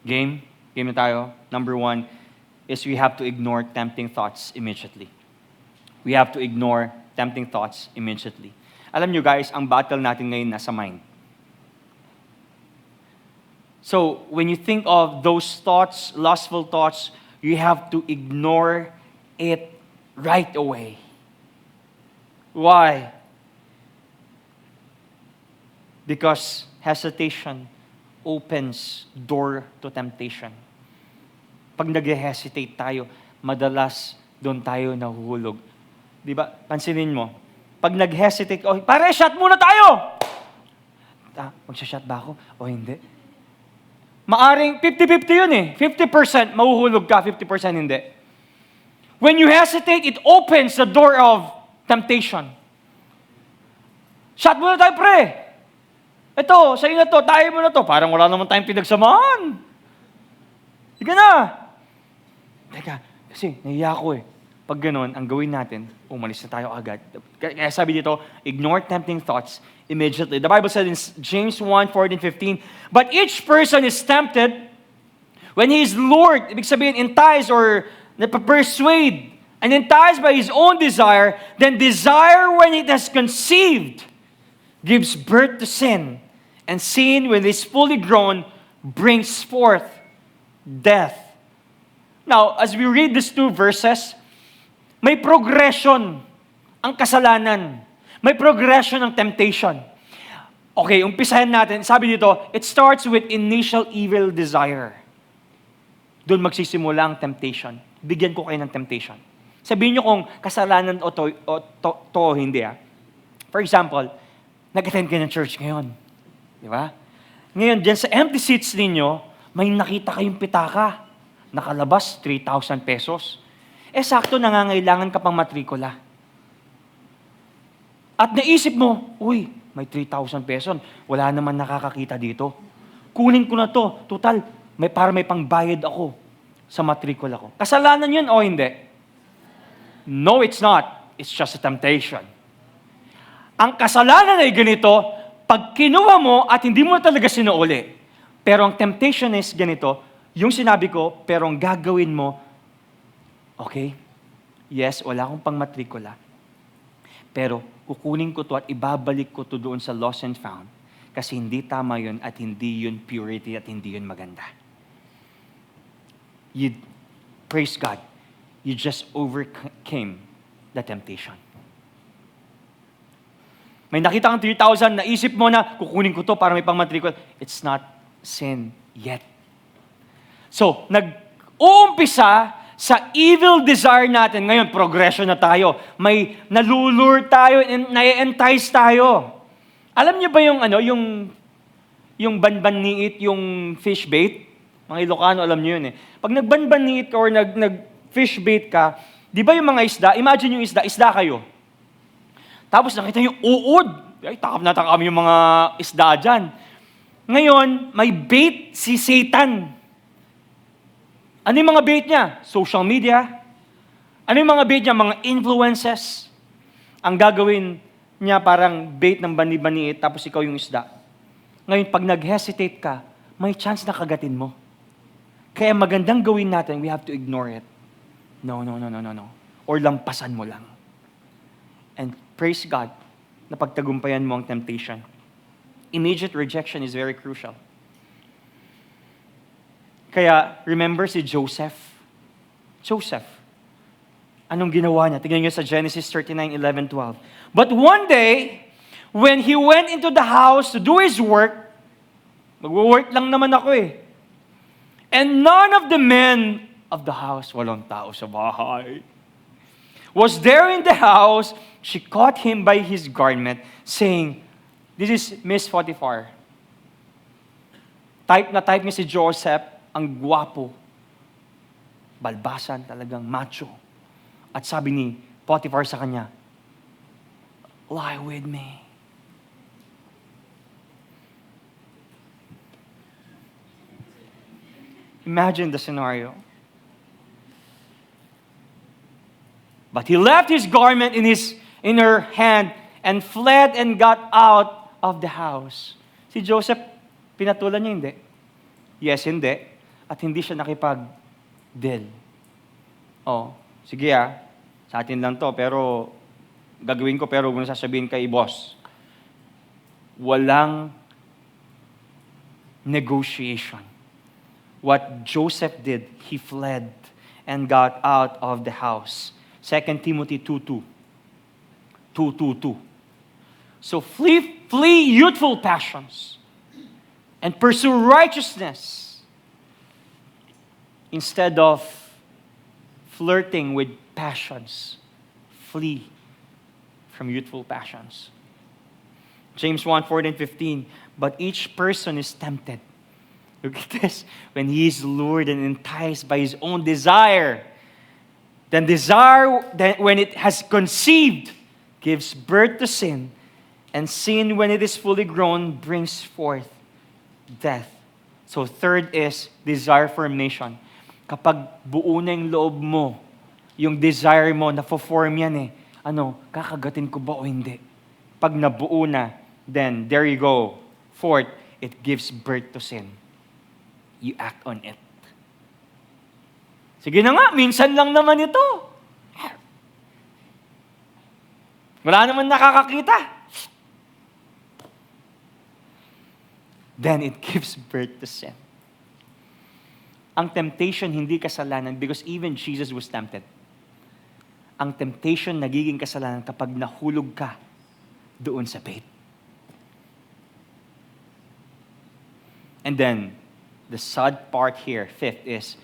Game? Game na tayo. Number one is we have to ignore tempting thoughts immediately. We have to ignore tempting thoughts immediately. Alam nyo guys, ang battle natin ngayon nasa mind. So, when you think of those thoughts, lustful thoughts, you have to ignore it right away. Why? Because hesitation opens door to temptation. Pag nag-hesitate tayo, madalas doon tayo nahuhulog. Di ba? Pansinin mo. Pag nag-hesitate, pare, shot muna tayo! Magsha-shot ba ako? O hindi? Maaring 50-50 yun eh. 50% mahuhulog ka, 50% hindi. When you hesitate, it opens the door of temptation. Shot muna tayo, pre! Ito, sa'yo na to, tayo mo na to. Parang wala naman tayong pinagsamahan. Sige na! Teka, kasi nahiya ko eh. Pag ganun, ang gawin natin, umalis na tayo agad. Kaya sabi dito, ignore tempting thoughts immediately. The Bible says in James 1:14-15, but each person is tempted when he is lured, ibig sabihin, enticed or persuade, and enticed by his own desire, then desire when it has conceived gives birth to sin, and sin, when it is fully grown, brings forth death. Now, as we read these two verses, may progression ang kasalanan. May progression ng temptation. Okay, umpisahan natin. Sabi dito, it starts with initial evil desire. Doon magsisimula ang temptation. Bigyan ko kayo ng temptation. Sabihin nyo kung kasalanan o to hindi. For example, nag-attend kayo ng church ngayon. Di ba? Ngayon, dyan sa empty seats ninyo, may nakita kayong pitaka. Nakalabas, 3,000 pesos. Sakto nangangailangan ka pang matrikula. At naisip mo, uy, may 3,000 pesos. Wala naman nakakakita dito. Kunin ko na to. Total, para may pangbayad ako sa matrikula ko. Kasalanan yun o hindi? No, it's not. It's just a temptation. Ang kasalanan ay ganito, pag kinuha mo at hindi mo talaga sinuuli. Pero ang temptation is ganito, yung sinabi ko, pero ang gagawin mo, okay, yes, wala akong pang matrikula. Pero kukunin ko to at ibabalik ko to doon sa lost and found. Kasi hindi tama yun at hindi yun purity at hindi yun maganda. Praise God, you just overcame the temptation. May nakita kang 3,000, naisip mo na, kukunin ko to para may pang matrikula. It's not sin yet. So, nag-uumpisa sa evil desire natin. Ngayon, progression na tayo. May nalulure tayo, na-entice tayo. Alam niyo ba yung banban-niit, yung fish bait? Mga Ilocano, alam niyo yun eh. Pag nagbanban-niit ka or nag-fish bait ka, di ba yung mga isda, imagine yung isda kayo. Tapos nakita yung uod. Ay, takap na takap yung mga isda dyan. Ngayon, may bait si Satan. Ano yung mga bait niya? Social media. Ano yung mga bait niya? Mga influences. Ang gagawin niya parang bait ng bani-baniit tapos ikaw yung isda. Ngayon, pag nag-hesitate ka, may chance na kagatin mo. Kaya magandang gawin natin, we have to ignore it. No. Or lampasan mo lang. And praise God na pagtagumpayan mo ang temptation. Immediate rejection is very crucial. Kaya, remember si Joseph? Joseph. Anong ginawa niya? Tingnan niyo sa Genesis 39:11-12. But one day, when he went into the house to do his work, mag-work lang naman ako eh. And none of the men of the house, walang tao sa bahay, was there in the house. She caught him by his garment, saying, this is Miss Potiphar. Type niya si Joseph, ang gwapo, balbasan, talagang macho. At sabi ni Potiphar sa kanya, lie with me. Imagine the scenario. But he left his garment in her hand and fled and got out of the house. Si Joseph, pinatulan niya hindi? Yes, hindi. At hindi siya nakipag-deal. Oh, sige sa atin lang to, pero gagawin ko, pero kung sasabihin kay boss, walang negotiation. What Joseph did, he fled and got out of the house. 2 Timothy 2:2. 2:2. So flee youthful passions and pursue righteousness instead of flirting with passions. Flee from youthful passions. James 1:14-15. But each person is tempted. Look at this. When he is lured and enticed by his own desire, then desire, when it has conceived, gives birth to sin. And sin, when it is fully grown, brings forth death. So third is desire formation. Kapag buo na yung loob mo, yung desire mo, na-form yan kakagatin ko ba o hindi? Pag nabuo na, then there you go. Fourth, it gives birth to sin. You act on it. Sige na nga, minsan lang naman ito. Wala naman nakakakita. Then it gives birth to sin. Ang temptation hindi kasalanan because even Jesus was tempted. Ang temptation nagiging kasalanan kapag nahulog ka doon sa bait. And then, the sad part here, fifth, is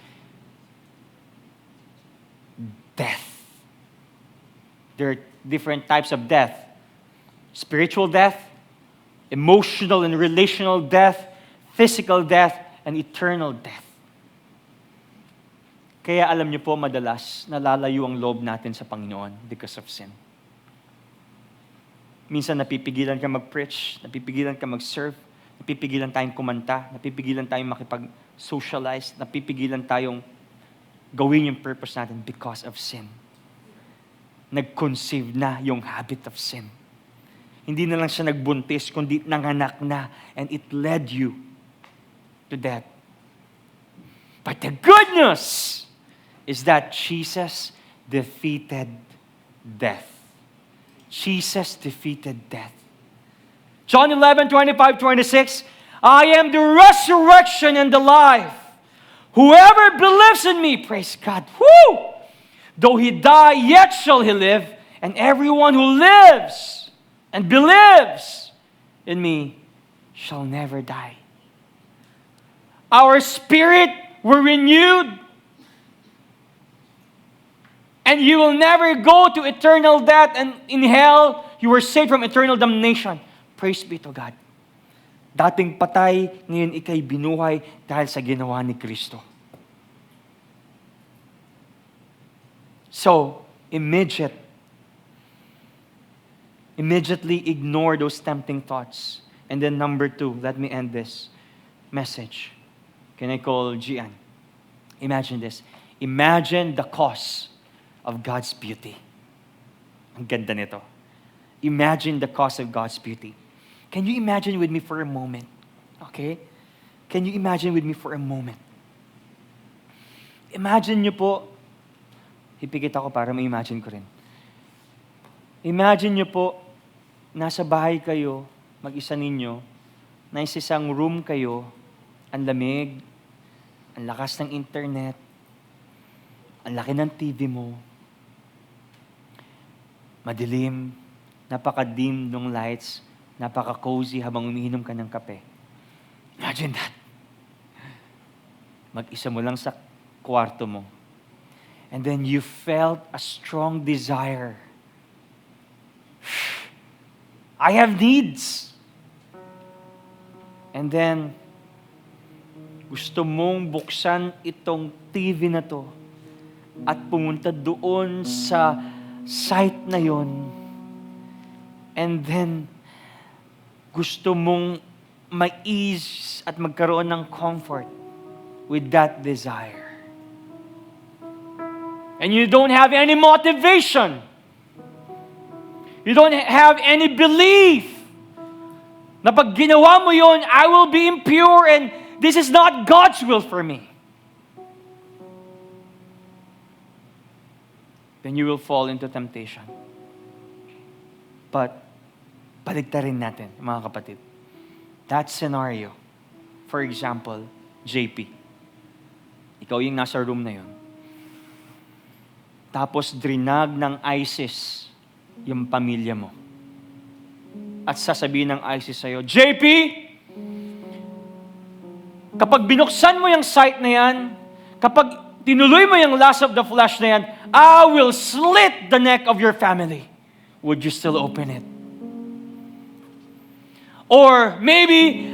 death. There are different types of death. Spiritual death, emotional and relational death, physical death, and eternal death. Kaya alam niyo po, madalas, nalalayo ang loob natin sa Panginoon because of sin. Minsan napipigilan ka mag-preach, napipigilan ka mag-serve, napipigilan tayong kumanta, napipigilan tayong makipag-socialize, napipigilan tayong gawin yung purpose natin because of sin. Nag-conceive na yung habit of sin. Hindi na lang siya nagbuntis, kundi nanganak na, and it led you to death. But the good news is that Jesus defeated death. Jesus defeated death. John 11:25-26, I am the resurrection and the life. Whoever believes in me, praise God, though he die, yet shall he live, and everyone who lives and believes in me shall never die. Our spirit were renewed, and you will never go to eternal death, and in hell, you were saved from eternal damnation. Praise be to God. Dating patay, ngayon ikay binuhay dahil sa ginawa ni Kristo. So, immediately ignore those tempting thoughts. And then number 2, let me end this message. Can I call Gian? Imagine this. Imagine the cause of God's beauty. Ang ganda nito. Imagine the cause of God's beauty. Can you imagine with me for a moment? Okay? Can you imagine with me for a moment? Imagine nyo po, ipikit ako para ma-imagine ko rin. Imagine nyo po, nasa bahay kayo, mag-isa ninyo, nasa isang room kayo, ang lamig, ang lakas ng internet, ang laki ng TV mo, madilim, napaka-dim ng lights, napaka-cozy habang umiinom ka ng kape. Imagine that. Mag-isa mo lang sa kwarto mo. And then you felt a strong desire. I have needs. And then, gusto mong buksan itong TV na to at pumunta doon sa site na yon. And then, gusto mong ma-ease at magkaroon ng comfort with that desire. and you don't have any motivation, you don't have any belief na pag ginawa mo yon, I will be impure and this is not God's will for me, then you will fall into temptation. But, baligtarin natin, mga kapatid. That scenario, for example, JP, ikaw yung nasa room na yon. Tapos drinag ng ISIS yung pamilya mo. At sasabihin ng ISIS sa'yo, JP, kapag binuksan mo yung site na yan, kapag tinuloy mo yung lust of the flesh na yan, I will slit the neck of your family. Would you still open it? Or maybe,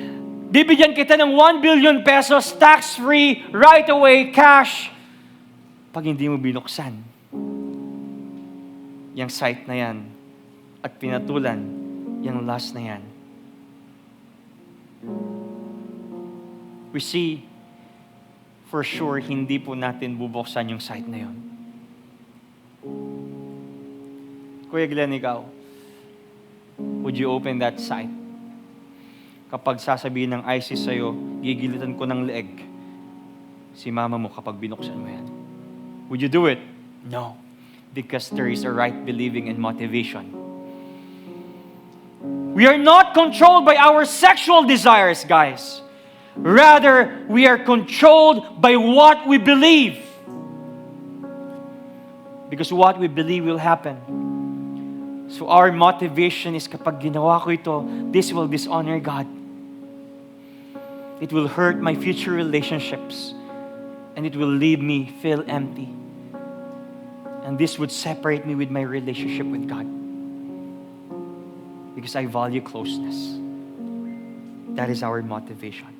bibigyan kita ng 1 billion pesos, tax-free, right away, cash. Pag hindi mo binuksan yung site na yan at pinatulan yung lust na yan. We see, for sure, hindi po natin bubuksan yung site na yun. Kuya Glenn, ikaw, would you open that site? Kapag sasabihin ng ISIS sa'yo, gigilitan ko ng leeg si mama mo kapag binuksan mo yan. Would you do it? No. Because there is a right believing and motivation. We are not controlled by our sexual desires, guys. Rather, we are controlled by what we believe. Because what we believe will happen. So our motivation is kapag ginawa ko ito, this will dishonor God. It will hurt my future relationships. And it will leave me feel empty. And this would separate me with my relationship with God. Because I value closeness. That is our motivation.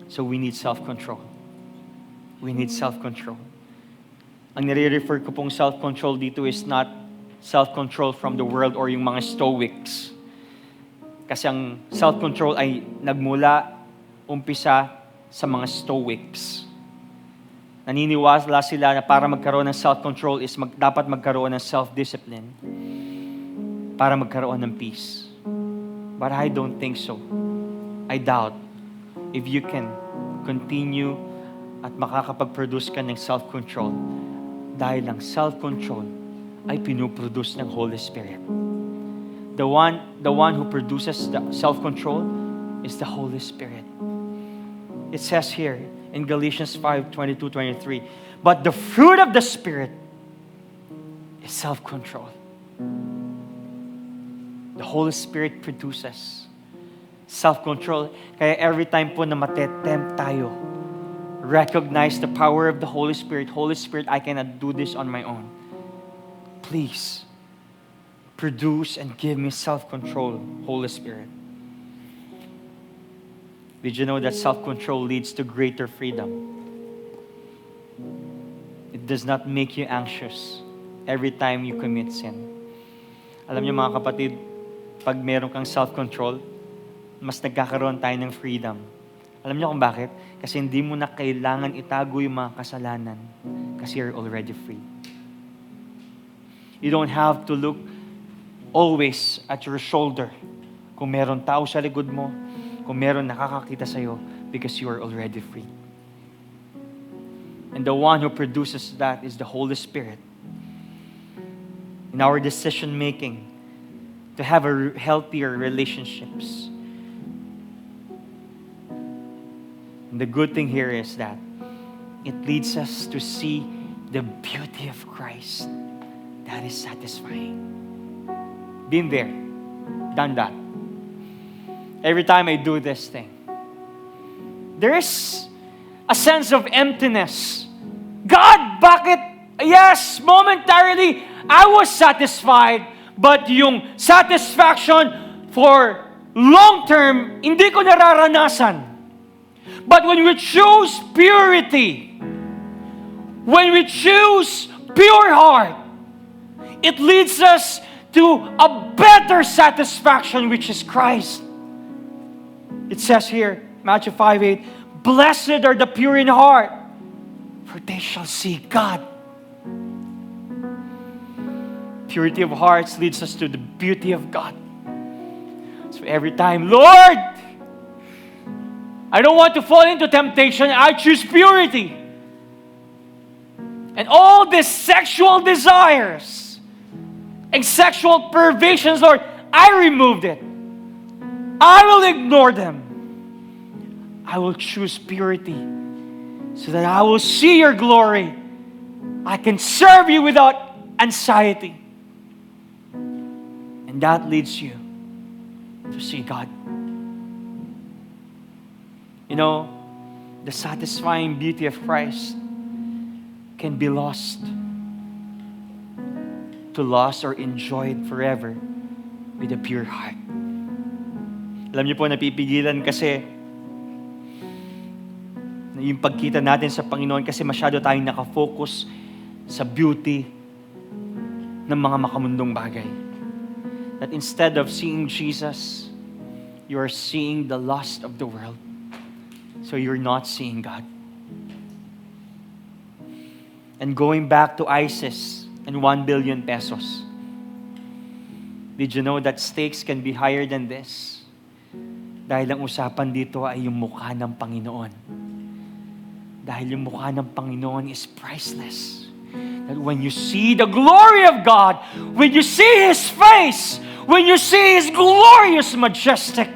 So we need self-control. We need self-control. Ang nire-refer ko pong self-control dito is not self-control from the world or yung mga Stoics. Kasi ang self-control ay nagmula, umpisa sa mga Stoics. Naniniwala sila na para magkaroon ng self-control is dapat magkaroon ng self-discipline para magkaroon ng peace. But I don't think so. I doubt if you can continue at makakapag-produce ka ng self-control dahil ang self-control ay pinuproduce ng Holy Spirit. The one who produces the self-control is the Holy Spirit. It says here in Galatians 5:22-23, but the fruit of the Spirit is self-control. The Holy Spirit produces self-control. Kaya every time po na matetempt tayo, recognize the power of the Holy Spirit. Holy Spirit, I cannot do this on my own. Please, produce and give me self-control, Holy Spirit. Did you know that self-control leads to greater freedom? It does not make you anxious every time you commit sin. Alam niyo mga kapatid, pag meron kang self-control, mas nagkakaroon tayo ng freedom. Alam niyo kung bakit? Kasi hindi mo na kailangan itago yung mga kasalanan kasi you're already free. You don't have to look always at your shoulder kung meron tao sa likod mo, kung meron nakakakita sa'yo, because you are already free. And the one who produces that is the Holy Spirit. In our decision making, to have a healthier relationships. And the good thing here is that it leads us to see the beauty of Christ that is satisfying. Been there, done that. Every time I do this thing, there is a sense of emptiness. God, bakit? Yes, momentarily, I was satisfied, but yung satisfaction for long term, hindi ko nararanasan. But when we choose purity, when we choose pure heart, it leads us to a better satisfaction, which is Christ. It says here, Matthew 5:8, blessed are the pure in heart, for they shall see God. Purity of hearts leads us to the beauty of God. So every time, Lord, I don't want to fall into temptation. I choose purity. And all these sexual desires and sexual perversions, Lord, I removed it. I will ignore them. I will choose purity so that I will see your glory. I can serve you without anxiety. And that leads you to see God. You know, the satisfying beauty of Christ can be lost, to lost or enjoyed forever with a pure heart. Alam niyo po, napipigilan kasi yung pagkita natin sa Panginoon kasi masyado tayong nakafocus sa beauty ng mga makamundong bagay. That instead of seeing Jesus, you are seeing the lust of the world. So you're not seeing God. And going back to ISIS and 1 billion pesos. Did you know that stakes can be higher than this? Dahil ang usapan dito ay yung mukha ng Panginoon. Dahil yung mukha ng Panginoon is priceless. That when you see the glory of God, when you see His face, when you see His glorious, majestic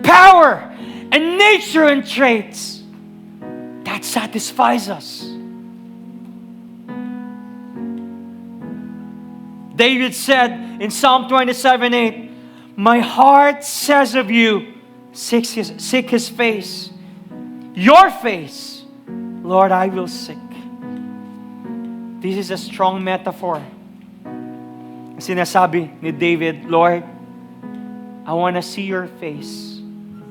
power and nature and traits, that satisfies us. David said in Psalm 27:8, my heart says of you, seek His face. Your face, Lord, I will seek. This is a strong metaphor. Sinasabi ni David, Lord, I want to see your face.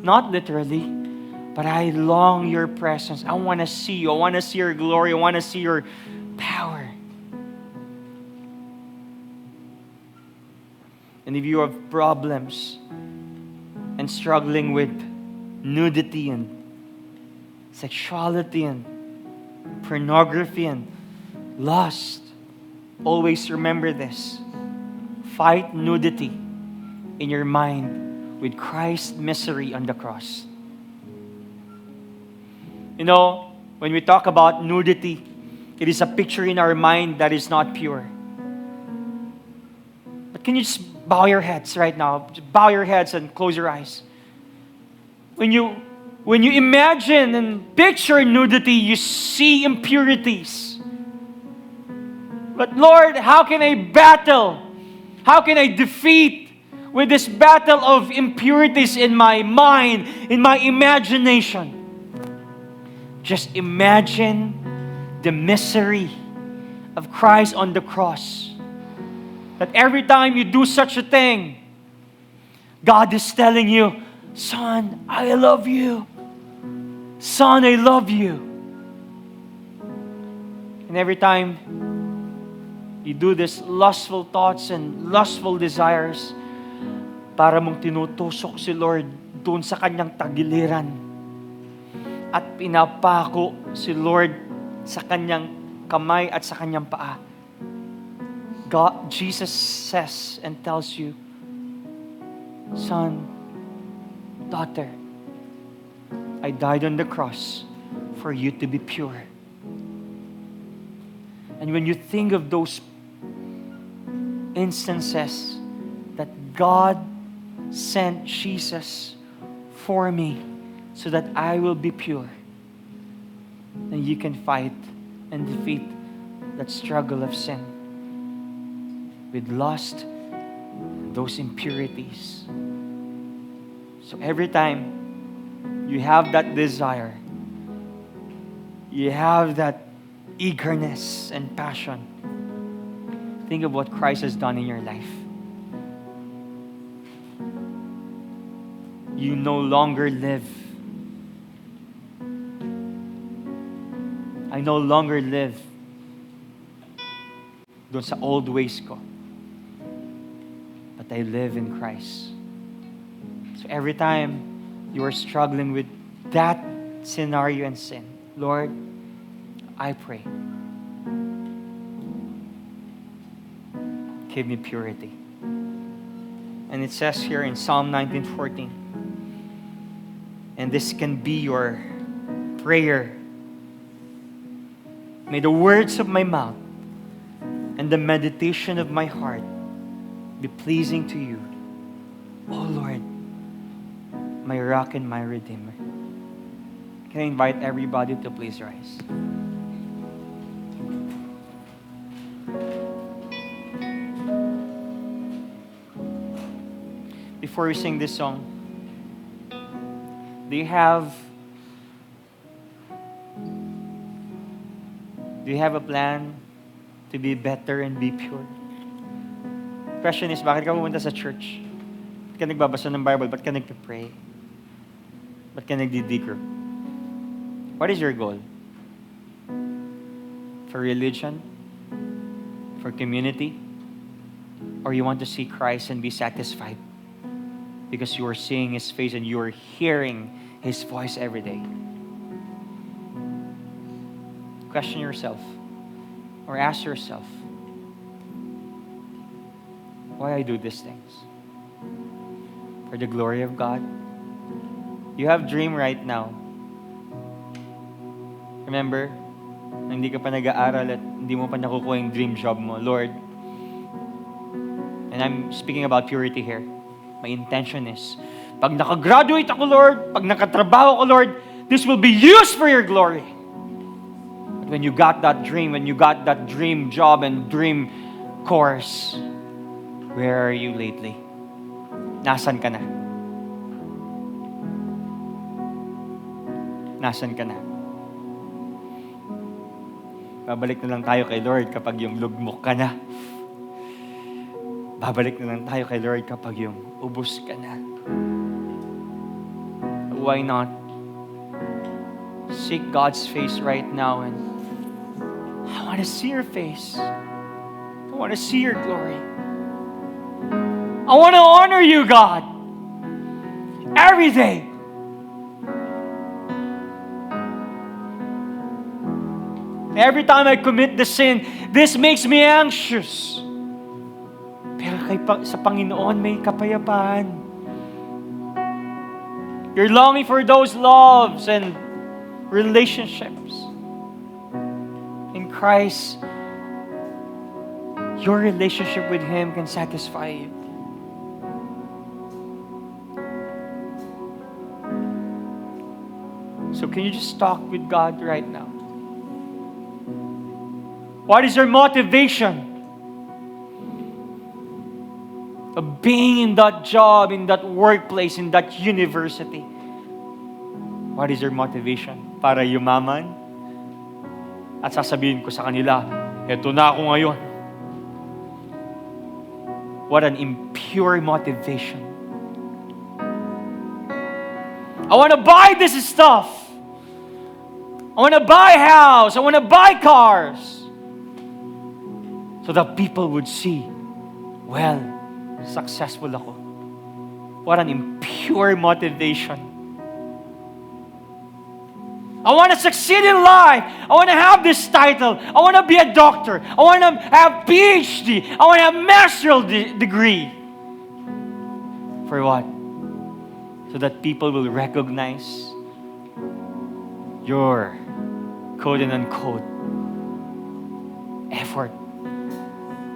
Not literally, but I long your presence. I want to see you. I want to see your glory. I want to see your power. And if you have problems and struggling with nudity and sexuality and pornography and lust, always remember this. Fight nudity in your mind with Christ's misery on the cross. You know, when we talk about nudity, it is a picture in our mind that is not pure. But can you just bow your heads right now? Just bow your heads and close your eyes. When you imagine and picture nudity, you see impurities. But Lord, how can I battle? How can I defeat with this battle of impurities in my mind, in my imagination? Just imagine the misery of Christ on the cross. That every time you do such a thing, God is telling you, son, I love you. Son, I love you. And every time you do this lustful thoughts and lustful desires, para mong tinutusok si Lord doon sa kanyang tagiliran. At pinapako si Lord sa kanyang kamay at sa kanyang paa. Jesus says and tells you, son, daughter, I died on the cross for you to be pure. And when you think of those instances that God sent Jesus for me so that I will be pure, then you can fight and defeat that struggle of sin with lust, those impurities. So every time you have that desire, you have that eagerness and passion, think of what Christ has done in your life. You no longer live. I no longer live doon sa old ways ko. But I live in Christ. So every time you are struggling with that scenario and sin, Lord, I pray. Give me purity. And it says here in Psalm 19:14, and this can be your prayer. May the words of my mouth and the meditation of my heart be pleasing to you, O Lord, my rock and my redeemer. Can I invite everybody to please rise? Before we sing this song, do you have a plan to be better and be pure? Question is, bakit ka pumunta sa church? Ba't ka nagbabasa ng Bible? Ba't ka nagpe-pray? Ba't ka nagdi-digger? What is your goal? For religion? For community? Or you want to see Christ and be satisfied because you are seeing His face and you are hearing His voice every day? Question yourself or ask yourself, why I do these things? For the glory of God? You have dream right now. Remember, hindi ka pa nag-aaral at hindi mo pa nakukuha yung dream job mo. Lord, and I'm speaking about purity here. My intention is, pag nakagraduate ako, Lord, pag nakatrabaho ako, Lord, this will be used for your glory. But when you got that dream job and dream course, where are you lately? Nasaan ka na? Nasaan ka na? Babalik na lang tayo kay Lord kapag yung lugmok ka na. Babalik na lang tayo kay Lord kapag yung ubos ka na. Why not seek God's face right now? And I want to see your face. I want to see your glory. I want to honor you, God, every day. Every time I commit the sin, this makes me anxious. Pero sa Panginoon may kapayapaan. You're longing for those loves and relationships. In Christ, your relationship with Him can satisfy you. So can you just talk with God right now? What is your motivation of being in that job, in that workplace, in that university? What is your motivation? Para yumaman? At sasabihin ko sa kanila, eto na ako ngayon. What an impure motivation. I want to buy this stuff. I want to buy a house. I want to buy cars. So that people would see, well, successful ako. What an impure motivation. I want to succeed in life. I want to have this title. I want to be a doctor. I want to have PhD. I want to have master's degree. For what? So that people will recognize your quote and unquote effort.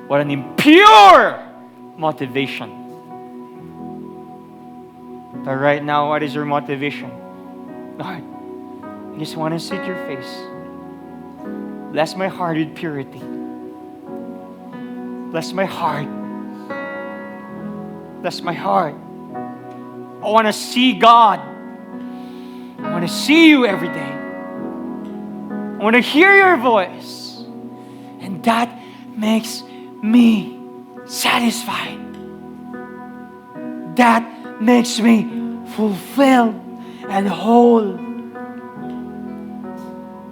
What an impure motivation. But right now, what is your motivation? Lord, I just want to seek your face. Bless my heart with purity. Bless my heart. Bless my heart. I want to see God. I want to see you every day. I want to hear your voice. And that makes me satisfied. That makes me fulfilled and whole.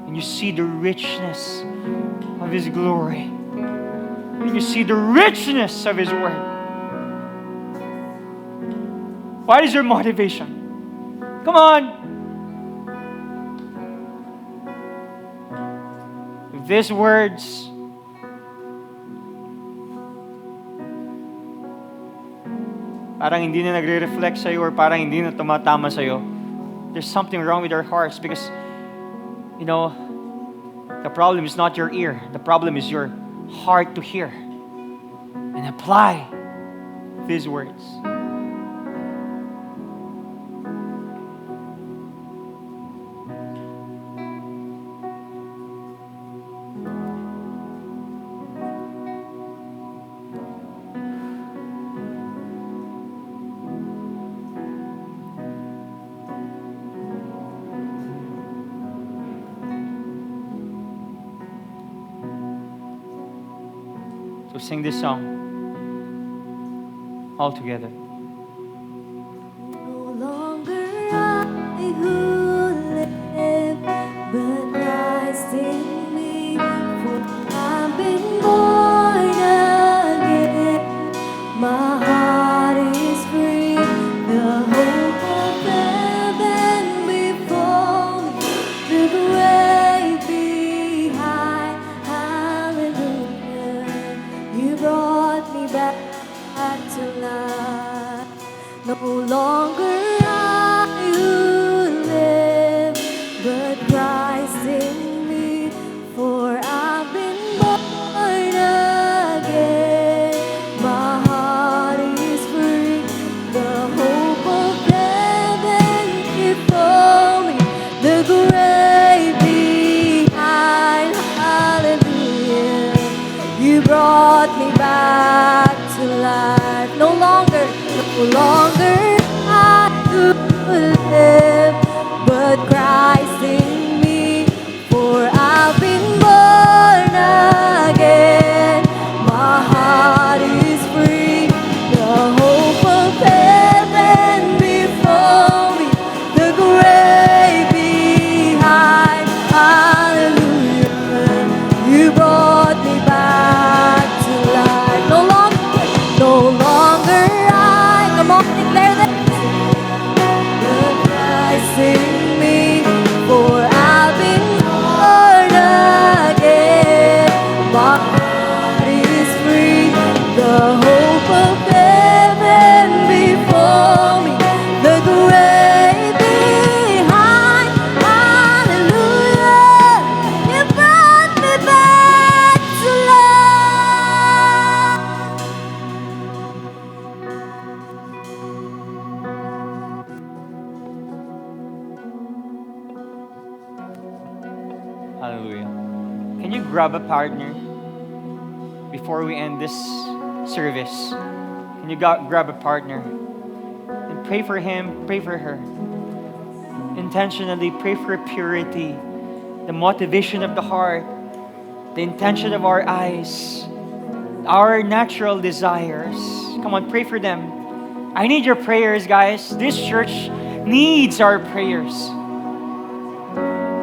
And you see the richness of His glory. And you see the richness of His word. What is your motivation? Come on. These words, parang hindi na nagre-reflect sa'yo or parang hindi na tumatama sa'yo. There's something wrong with our hearts because, the problem is not your ear. The problem is your heart to hear and apply these words. So sing this song all together. No longer I who live, but Christ in me. For I've been born again. My heart is free. The hope of heaven before me. The grave behind. Hallelujah. You brought me back to life. No longer I who live, but Christ in me. For I've been born again. My heart is free. The hope of heaven before me. The grave behind. Hallelujah. You brought me back to life. No longer I who live, but Christ in me. For I've been born again. My heart is free. The hope of heaven before me. The grave behind. Hallelujah. You brought me back to life. No longer I. Come on, declare that. But Christ in me, for I've been born again. My heart is free. The hope of heaven before me. The grave behind. Hallelujah. You brought me back to life. Hallelujah. Can you grab a partner before we end this service? Can you grab a partner and pray for him, pray for her? Intentionally pray for purity, the motivation of the heart, the intention of our eyes, our natural desires. Come on, pray for them. I need your prayers, guys. This church needs our prayers.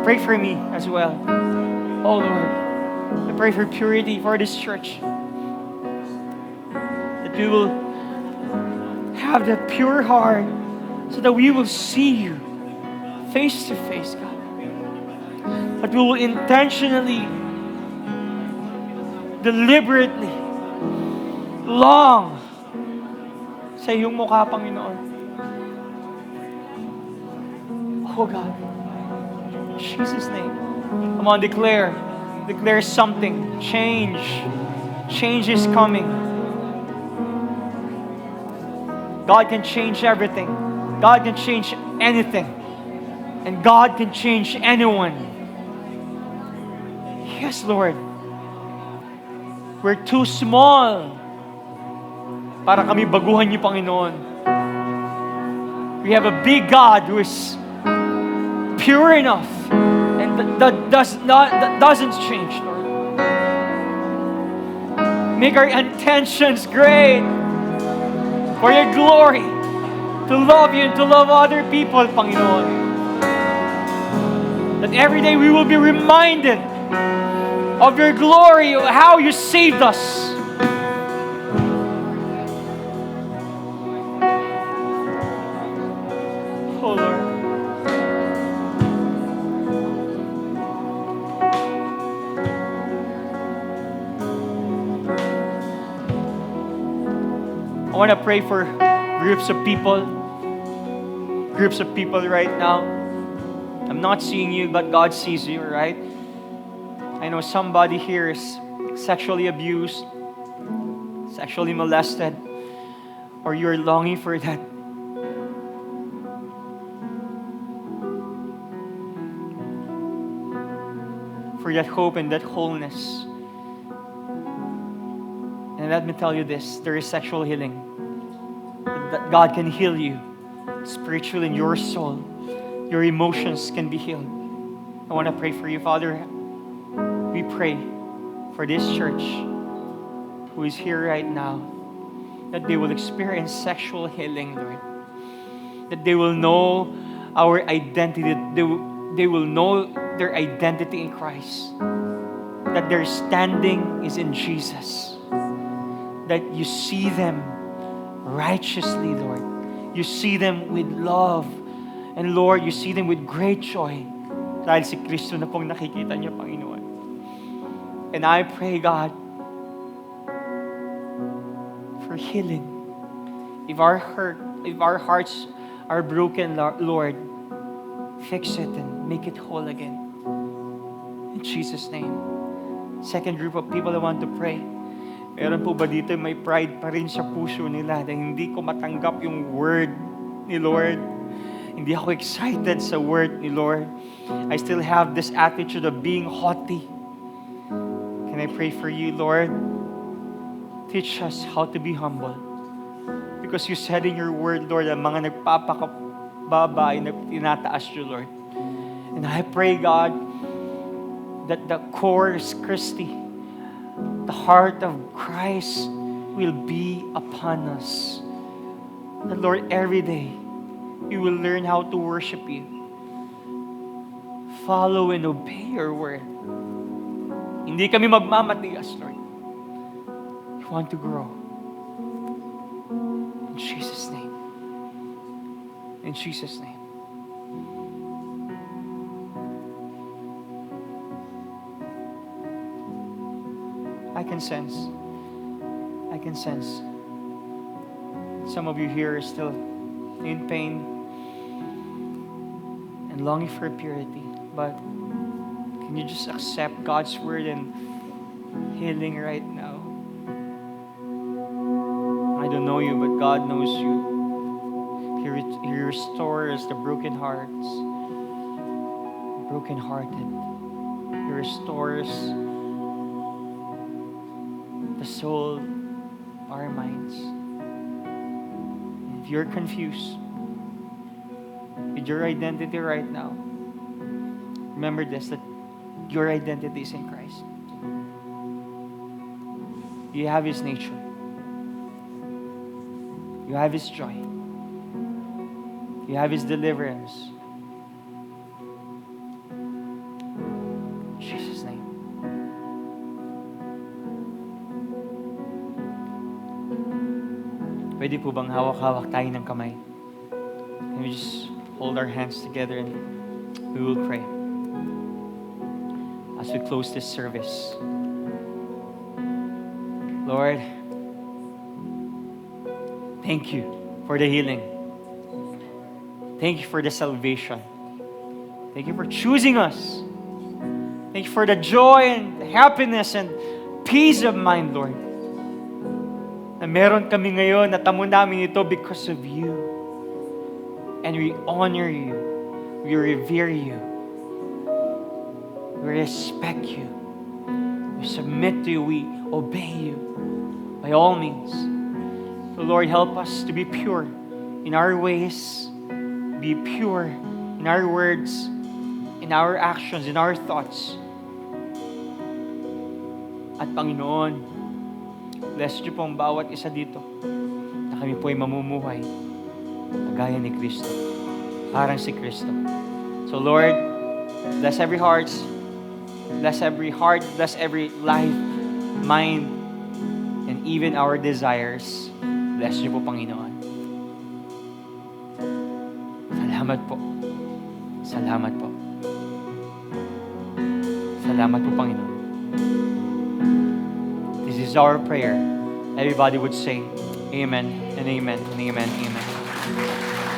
Pray for me as well. Oh Lord, I pray for purity for this church. That we will have the pure heart so that we will see you face to face, God. That we will intentionally, deliberately, long sa iyong mukha, Panginoon. Oh God. In Jesus' name. Come on, declare. Declare something. Change. Change is coming. God can change everything. God can change anything. And God can change anyone. Yes, Lord. We're too small para kami baguhan niyo, Panginoon. We have a big God who is pure enough and that doesn't change, Lord. Make our intentions great for your glory, to love you and to love other people, Panginoon. That every day we will be reminded of your glory, of how you saved us. Oh Lord. I want to pray for groups of people right now. I'm not seeing you, but God sees you, right? I know somebody here is sexually abused, sexually molested, or you're longing for that. For that hope and that wholeness. And let me tell you this, there is sexual healing. That God can heal you spiritually in your soul. Your emotions can be healed. I want to pray for you, Father. We pray for this church who is here right now, that they will experience sexual healing, Lord. That they will know our identity. They will know their identity in Christ. That their standing is in Jesus. That you see them righteously, Lord. You see them with love. And Lord, you see them with great joy. Dahil si Kristo na pong nakikita niyo, Panginoon. And I pray, God, for healing. If our hearts are broken, Lord, fix it and make it whole again. In Jesus' name. Second group of people I want to pray. Meron po ba dito may pride pa rin sa puso nila na hindi ko matanggap yung word ni Lord? Hindi ako excited sa word ni Lord. I still have this attitude of being haughty. Can I pray for you, Lord? Teach us how to be humble. Because you said in your word, Lord, ang mga nagpapakababa ay tinataas you, Lord. And I pray, God, that the core is Christi, the heart of Christ will be upon us. That, Lord, every day, we will learn how to worship you. Follow and obey your word. Hindi kami magmamatigas, Lord. We want to grow. In Jesus' name. In Jesus' name. I can sense some of you here are still in pain and longing for purity. But can you just accept God's word and healing right now? I don't know you, but God knows you. He restores the broken hearts, brokenhearted. He restores the soul, our minds. If you're confused with your identity right now, remember this, that your identity is in Christ. You have His nature. You have His joy. You have His deliverance. In Jesus' name. Pwede po bang hawak-hawak tayo ng kamay? Can we just hold our hands together and we will pray as we close this service. Lord, thank you for the healing. Thank you for the salvation. Thank you for choosing us. Thank you for the joy and the happiness and peace of mind, Lord. Na meron kami ngayon, natamo namin ito because of you. And we honor you. We revere you. We respect you. We submit to you. We obey you by all means. So Lord, help us to be pure in our ways, be pure in our words, in our actions, in our thoughts. At Panginoon, bless niyo po ang bawat isa dito na kami po ay mamumuhay kagaya ni Kristo, parang si Kristo. So Lord, bless every heart, bless every life, mind, and even our desires. Bless niyo po, Panginoon. Salamat po. Salamat po. Salamat po, Panginoon. This is our prayer. Everybody would say, Amen and amen and amen, amen.